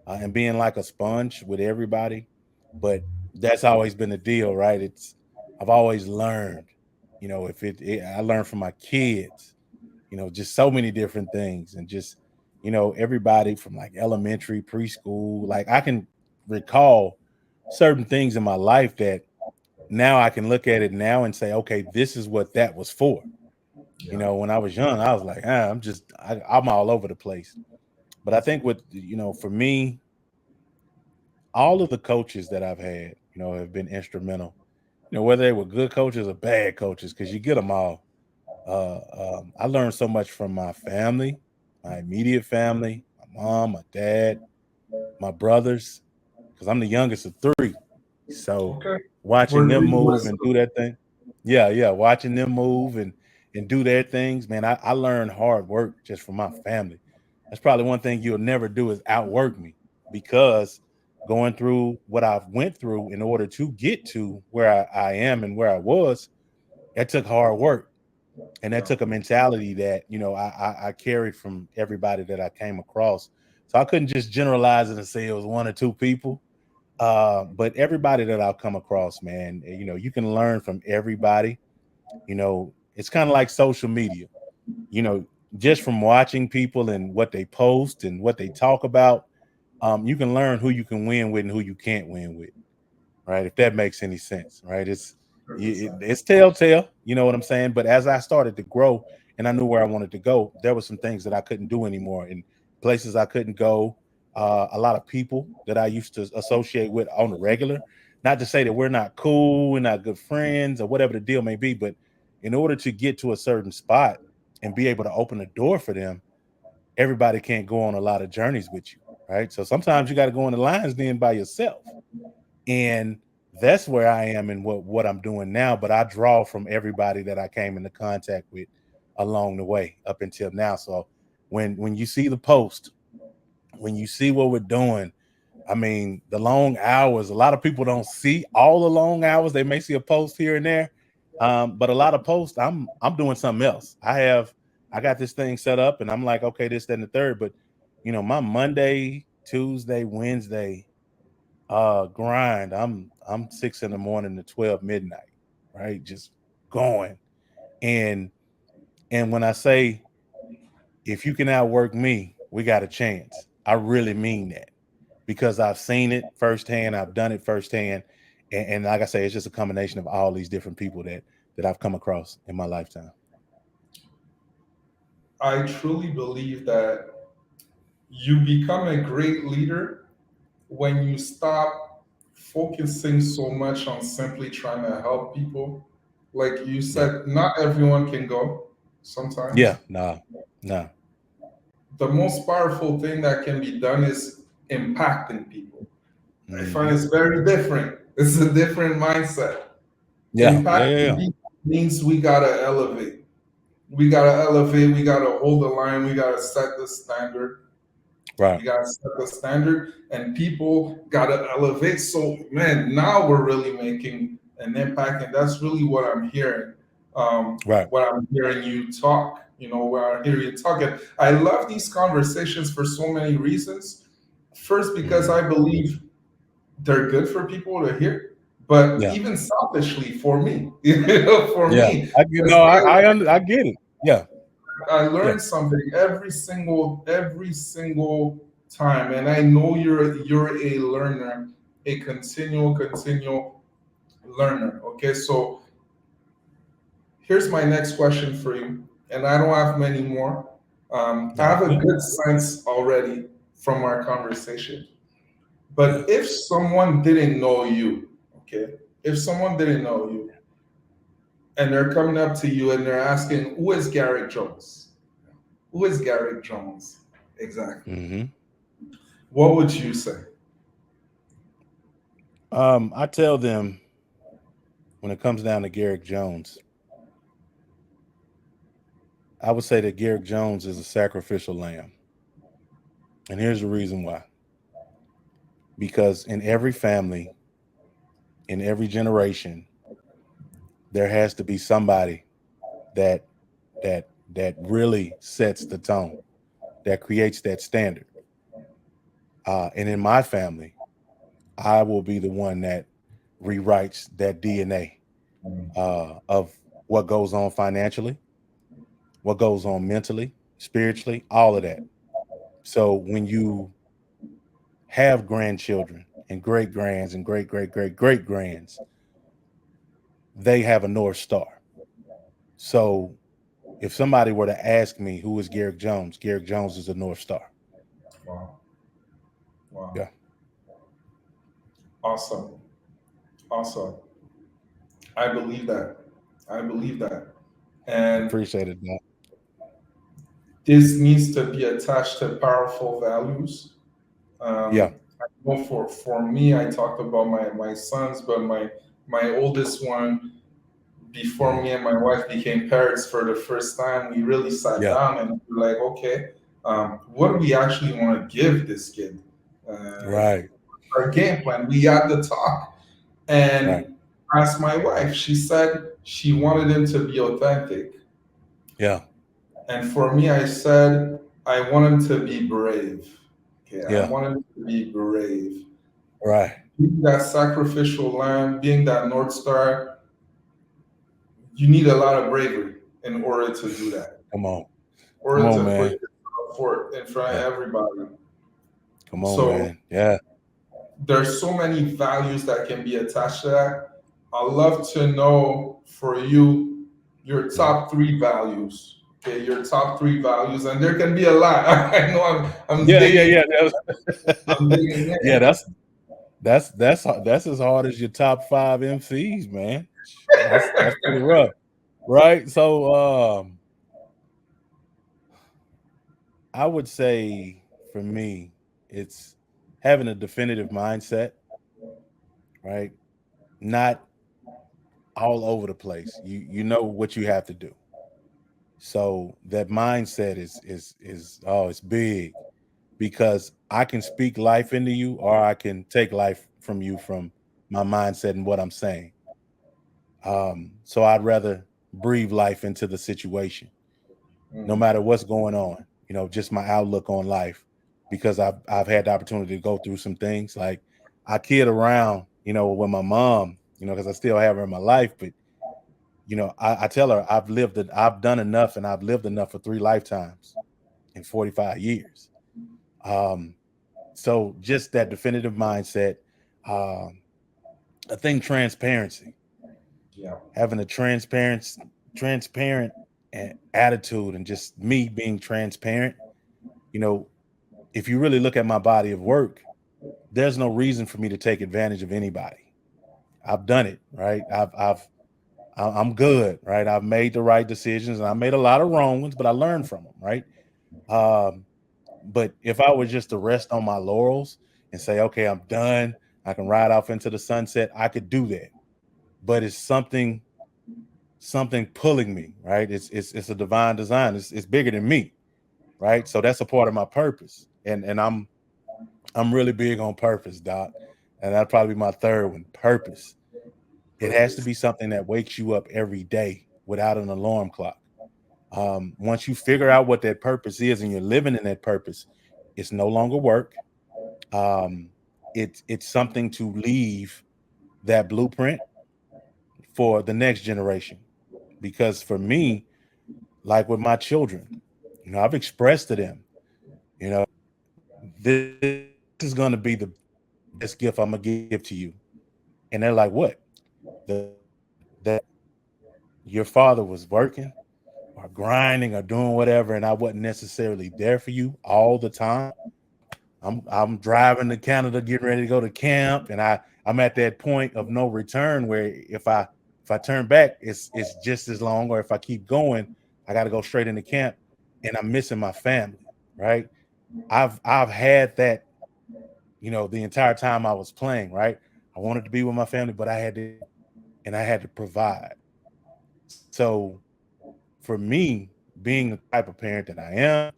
and being like a sponge with everybody. But that's always been the deal, right? I've always learned, if I learned from my kids, just so many different things, and just, everybody from like elementary, preschool. Like I can recall certain things in my life that now I can look at it now and say, okay, this is what that was for. Yeah. When I was young, I was like, I'm all over the place. But I think for me, all of the coaches that I've had, have been instrumental. Whether they were good coaches or bad coaches, because you get them all. I learned so much from my family, my immediate family, my mom, my dad, my brothers, because I'm the youngest of three. So Okay. watching We're them we move blessed. and do that thing. Yeah, watching them move and do their things, man. I learned hard work just from my family. That's probably one thing you'll never do is outwork me, because going through what I've went through in order to get to where I am and where I was, that took hard work. And that Yeah. took a mentality that, I carried from everybody that I came across. So I couldn't just generalize it and say it was one or two people. But everybody that I've come across, man, you can learn from everybody. It's kind of like social media, you know, just from watching people and what they post and what they talk about. You can learn who you can win with and who you can't win with, right? If that makes any sense, right? It's telltale, you know what I'm saying? But as I started to grow and I knew where I wanted to go, there were some things that I couldn't do anymore, and places I couldn't go. A lot of people that I used to associate with on the regular. Not to say that we're not cool, we're not good friends, or whatever the deal may be, but in order to get to a certain spot and be able to open a door for them, everybody can't go on a lot of journeys with you, right? So sometimes you got to go in the lines then by yourself, and that's where I am and what I'm doing now. But I draw from everybody that I came into contact with along the way up until now. So when you see the post, when you see what we're doing, I mean, the long hours, a lot of people don't see all the long hours. They may see a post here and there. But a lot of posts, I'm doing something else. I got this thing set up and I'm like, okay, this, then the third. But my Monday, Tuesday, Wednesday grind, I'm 6 in the morning to 12 midnight, right? Just going. And when I say, if you can outwork me, we got a chance, I really mean that, because I've seen it firsthand, I've done it firsthand. And like I say, it's just a combination of all these different people that I've come across in my lifetime. I truly believe that you become a great leader when you stop focusing so much on simply trying to help people. Like you Yeah. said, not everyone can go Yeah. sometimes. Nah. The most powerful thing that can be done is impacting people. I find Hmm. it's very different. It's a different mindset. Yeah. Impacting people means we gotta elevate. We gotta elevate. We gotta hold the line. We gotta set the standard. Right. We gotta set the standard, and people gotta elevate. So, man, now we're really making an impact, and that's really what I'm hearing. Right. What I'm hearing you talk. Where I hear you talking. I love these conversations for so many reasons. First, because Hmm. I believe they're good for people to hear, but Yeah. even selfishly for me, for Yeah. me, I you because know I get it. Yeah. I Yeah. learn something every single time, and I know you're a learner, a continual learner. Okay, so here's my next question for you, and I don't have many more. I No, have it's a good. good sense already from our conversation. Yeah. But if someone didn't know you, okay, if someone didn't know you, and they're coming up to you and they're asking, "Who is Garrick Jones? Who is Garrick Jones exactly?" Hmm. What would you say? I tell them, when it comes down to Garrick Jones, I would say that Garrick Jones is a sacrificial lamb. And here's the reason why. Because in every family, in every generation, there has to be somebody that that really sets the tone, that creates that standard. And in my family, I will be the one that rewrites that DNA of what goes on financially, what goes on mentally, spiritually, all of that. So when you have grandchildren and great grands and great great great great grands, they have a North Star. So if somebody were to ask me who is Garrick Jones is a North Star. Wow. Wow. Yeah, Awesome. Awesome. I believe that. I believe that. And appreciate it, Doc. this needs to be attached to powerful values. Yeah, I know for me, I talked about my sons, but my oldest one, before mhm, me and my wife became parents for the first time, we really sat yeah, down and we were like, okay, what do we actually want to give this kid? right, Our game plan. We had the talk right, and asked my wife. She said she wanted him to be authentic. yeah, And for me, I said, I want him to be brave. Okay, I yeah, want him to be brave. right. Being that sacrificial lamb, being that North Star, you need a lot of bravery in order to do that, Come on, in come order on, to put man. yourself forth in front of Yeah, everybody. come on, So man. Yeah, there's so many values that can be attached to that. I'd love to know for you your mhm. top three values. Okay, your top three values, and there can be a lot. I know I'm Yeah, yeah, digging, yeah. I'm digging Yeah, in. that's as hard as your top five MCs, man. That's pretty rough, right? So, I would say for me, it's having a definitive mindset, right? Not all over the place. You know what you have to do. So that mindset is oh, it's big because I can speak life into you or I can take life from you from my mindset and what I'm saying. So I'd rather breathe life into the situation, no Mm, matter what's going on. Just my outlook on life, because I've had the opportunity to go through some things. Like I kid around, with my mom, because I still have her in my life, but I tell her I've done enough and I've lived enough for 3 lifetimes in 45 years. Um, so just that definitive mindset. Um, I think transparency, yeah. having a transparent attitude, and just me being transparent. You know, if you really look at my body of work, there's no reason for me to take advantage of anybody. I've done it, right? I'm good, right? I've made the right decisions and I made a lot of wrong ones, but I learned from them, right? Um, but if I were just to rest on my laurels and say, okay, I'm done, I can ride off into the sunset, I could do that. But it's something pulling me, right? It's a divine design. It's bigger than me, right? So that's a part of my purpose. And I'm really big on purpose, Doc. And that'd probably be my third one, purpose. It has to Purpose. be something that wakes you up every day without an alarm clock. Once you figure out what that purpose is and you're living in that purpose, it's no longer work. Um, it's something to leave that blueprint for the next generation. Because for me, like with my children, I've expressed to them, you know, this is going to be the best gift I'm gonna give to you, and they're like, "What?" That your father was working or grinding or doing whatever, and I wasn't necessarily there for you all the time. I'm driving to Canada, getting ready to go to camp, and I'm at that point of no return where if I turn back, it's just as long, or if I keep going, I got to go straight into camp, and I'm missing my family. Right? I've had that, the entire time I was playing. Right? I wanted to be with my family, but I had to provide. So for me, being the type of parent that I am,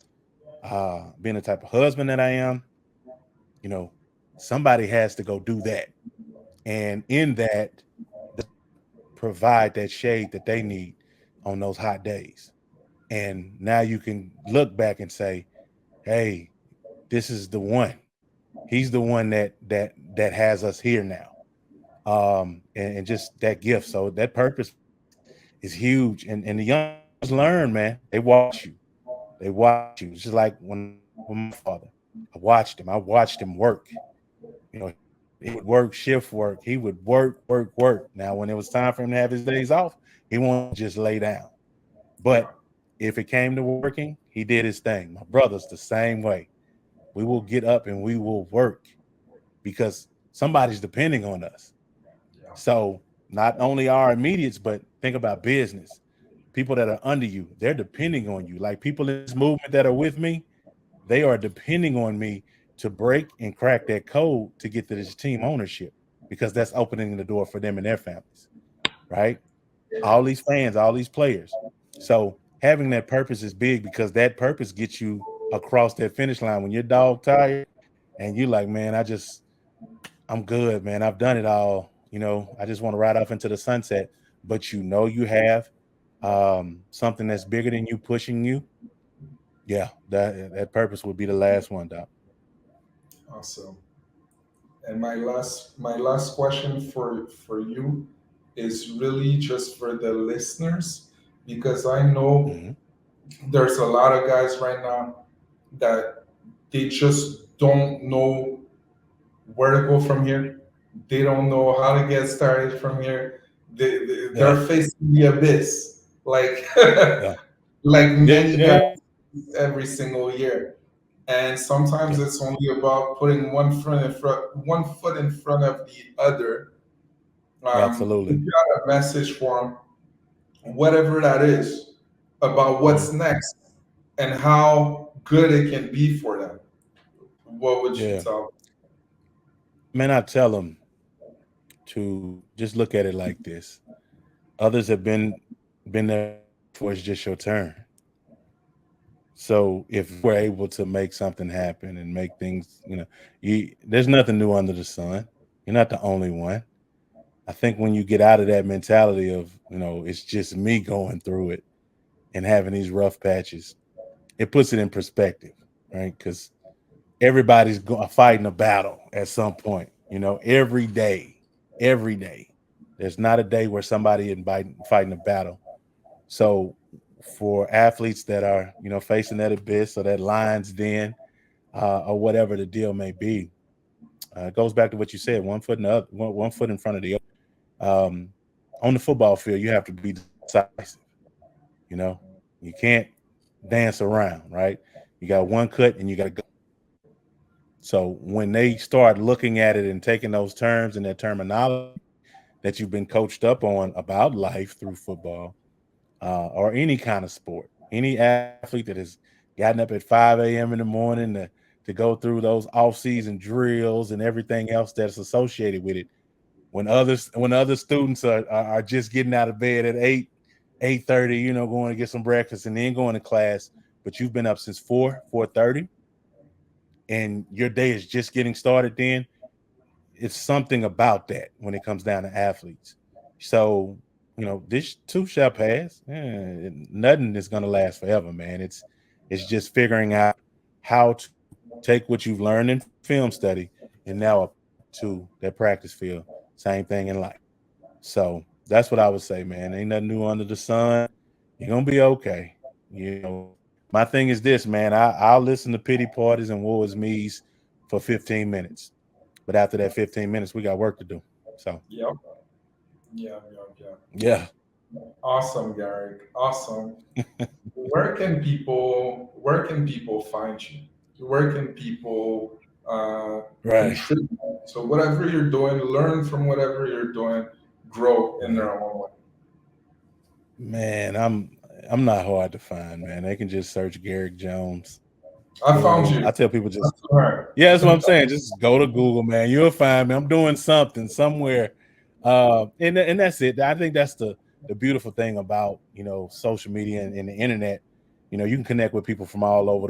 being the type of husband that I am, you know, somebody has to go do that. And in that, provide that shade that they need on those hot days. And now you can look back and say, hey, this is the one. He's the one that has us here now. And just that gift. So that purpose is huge. And the young learn, man. They watch you. They watch you. It's just like when my father. I watched him. I watched him work. he would work shift work. He would work. Now, when it was time for him to have his days off, he wanted to just lay down. Yeah. But if it came to working, he did his thing. My brother's the same way. We will get up and we will work because somebody's depending on us. Yeah. So not only our immediates, but think about business. People that are under you, they're depending on you. Like people in this movement that are with me, they are depending on me to break and crack that code to get to this team ownership because that's opening the door for them and their families, right? All these fans, all these players. So having that purpose is big because that purpose gets you across that finish line when you're dog tired and you like, man, I'm good, man. I've done it all. I just want to ride off into the sunset. But you have something that's bigger than you pushing you. Yeah, that purpose would be the last one, Doc. Awesome. And my last question for you is really just for the listeners, because I know Hmm. there's a lot of guys right now that they just don't know where to go from here. They don't know how to get started from here. They're Yeah, facing the abyss, like yeah, like many guys yeah, every single year. And sometimes yeah. it's only about putting one foot in front of the other. If Absolutely. you have a message for them, whatever that is, about what's Mhm. next and how good it can be for them, what would you Yeah, tell man. I tell them to just look at it like this. Others have been there before. It's just your turn. So if we're able to make something happen and make things, there's nothing new under the sun. You're not the only one. I think when you get out of that mentality of, it's just me going through it and having these rough patches, it puts it in perspective, right? Because everybody's fighting a battle at some point, every day. There's not a day where somebody isn't fighting a battle. So for athletes that are, facing that abyss or that lion's den, or whatever the deal may be, it goes back to what you said: one foot in the other, one foot in front of the other. On the football field, you have to be decisive. You know, you can't dance around, right? You got one cut and you got to go. So when they start looking at it and taking those terms and that terminology that you've been coached up on about life through football, or any kind of sport, any athlete that has gotten up at 5 a.m. in the morning to go through those off-season drills and everything else that's associated with it. When other students are just getting out of bed at 8:30, going to get some breakfast and then going to class, but you've been up since 4:30, and your day is just getting started. Then it's something about that when it comes down to athletes. So, this too shall pass. Nothing is going to last forever, man. It's just figuring out how to take what you've learned in film study and now apply it to that practice field. Same thing in life. So that's what I would say, man. Ain't nothing new under the sun. You're gonna be okay. My thing is this, man. I'll listen to pity parties and woe is me's for 15 minutes. But after that 15 minutes, we got work to do. So them? Yep. Yeah, yeah, yeah. yeah. Awesome, Garrick. Awesome. Where can people find you? Where can people Right. contribute? So whatever you're doing, learn from whatever you're doing, grow in Mhm. their own way. Man, I'm not hard to find, man. They can just search Garrick Jones. I found Google. you. I tell people just That's all right. yeah, that's what I'm saying. Just go to Google, man. You'll find me. I'm doing something somewhere. And that's it. I think that's the beautiful thing about, social media and the internet. You can connect with people from all over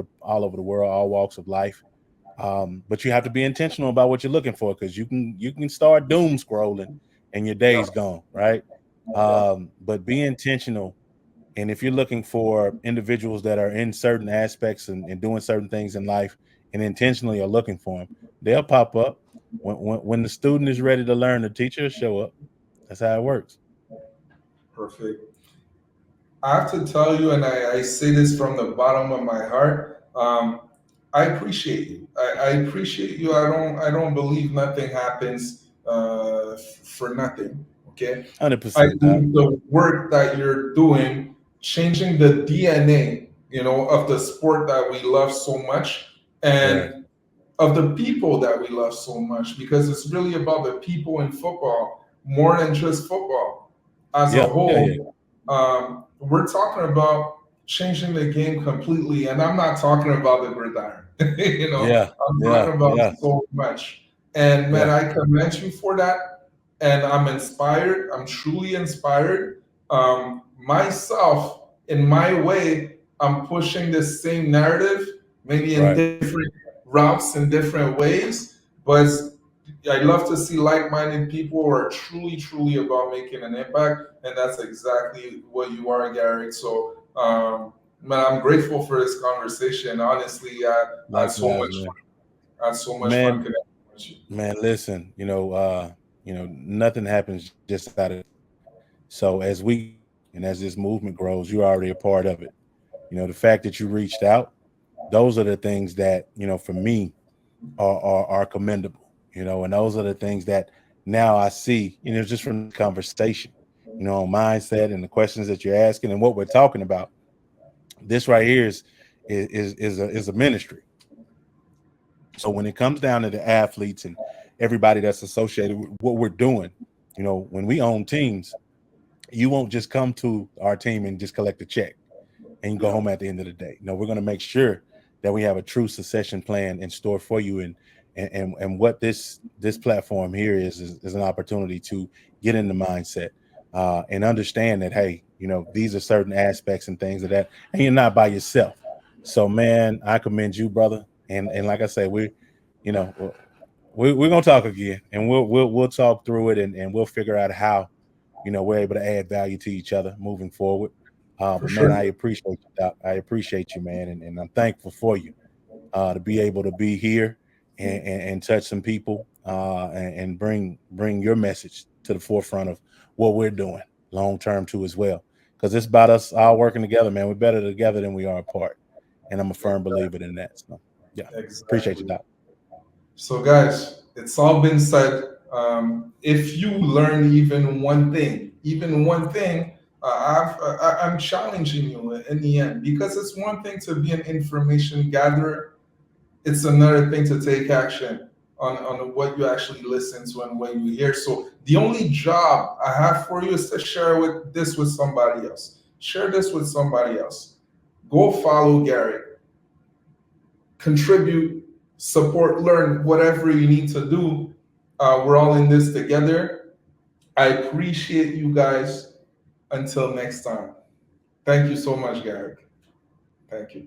the world, all walks of life. But you have to be intentional about what you're looking for because you can start doom scrolling and your Yeah, day's gone, right? yeah, But be intentional. And if you're looking for individuals that are in certain aspects and doing certain things in life and intentionally are looking for them, they'll pop up. When the student is ready to learn, the teacher will show up. That's how it works. perfect. I have to tell you, and I say this from the bottom of my heart. I appreciate you. I appreciate you. I don't believe nothing happens for nothing. Okay. I 100%, Doc. believe the work that you're doing, changing the DNA, of the sport that we love so much, Right. and of the people that we love so much, because it's really about the people in football more than just football as a Yeah. Yeah. Yeah. whole. We're talking about changing the game completely, and I'm not talking about the gridiron. Yeah. I'm Yeah. talking about Yeah. so much. And man, Yeah. I commend you for that. And I'm inspired. I'm truly inspired. Myself, in my way, I'm pushing this same narrative, maybe in Right. different routes in different ways. But I love to see like-minded people who are truly, truly about making an impact, and that's exactly what you are, Garrick. So, man, I'm grateful for this conversation. Honestly, I had so Likewise, much man. fun. I had so much fun Man, connecting with you. man, listen, nothing happens just out of. So as we and as this movement grows, you're already a part of it. The fact that you reached out, those are the things that, for me are commendable, and those are the things that now I see, just from the conversation, mindset and the questions that you're asking and what we're talking about. This right here is a ministry. So when it comes down to the athletes and everybody that's associated with what we're doing, when we own teams, you won't just come to our team and just collect a check and you go Yeah, home at the end of the day. No, we're going to make sure that we have a true succession plan in store for you. And what this platform here is an opportunity to get in the mindset and understand that, hey, these are certain aspects and things of that, and you're not by yourself. So, man, I commend you, brother. And like I say, you know, we're gonna talk again, and we'll talk through it, and we'll figure out how we're able to add value to each other moving forward. for But man, I sure. appreciate you, Doc. I appreciate you, man, and I'm thankful for you to be able to be here and touch some people and bring your message to the forefront of what we're doing long term too as well. Because it's about us all working together, man. We're better together than we are apart, and I'm a firm believer in that. So, yeah, appreciate you, Exactly. Doc. So, guys, it's all been said. If you learn even one thing, I'm challenging you in the end, because it's one thing to be an information gatherer, it's another thing to take action on what you actually listen to and what you hear. So, the only job I have for you is to share this with somebody else. Share this with somebody else. Go follow Gary, contribute, support, learn, whatever you need to do. We're all in this together. I appreciate you guys. Until next time. Thank you so much, Garrick. Thank you.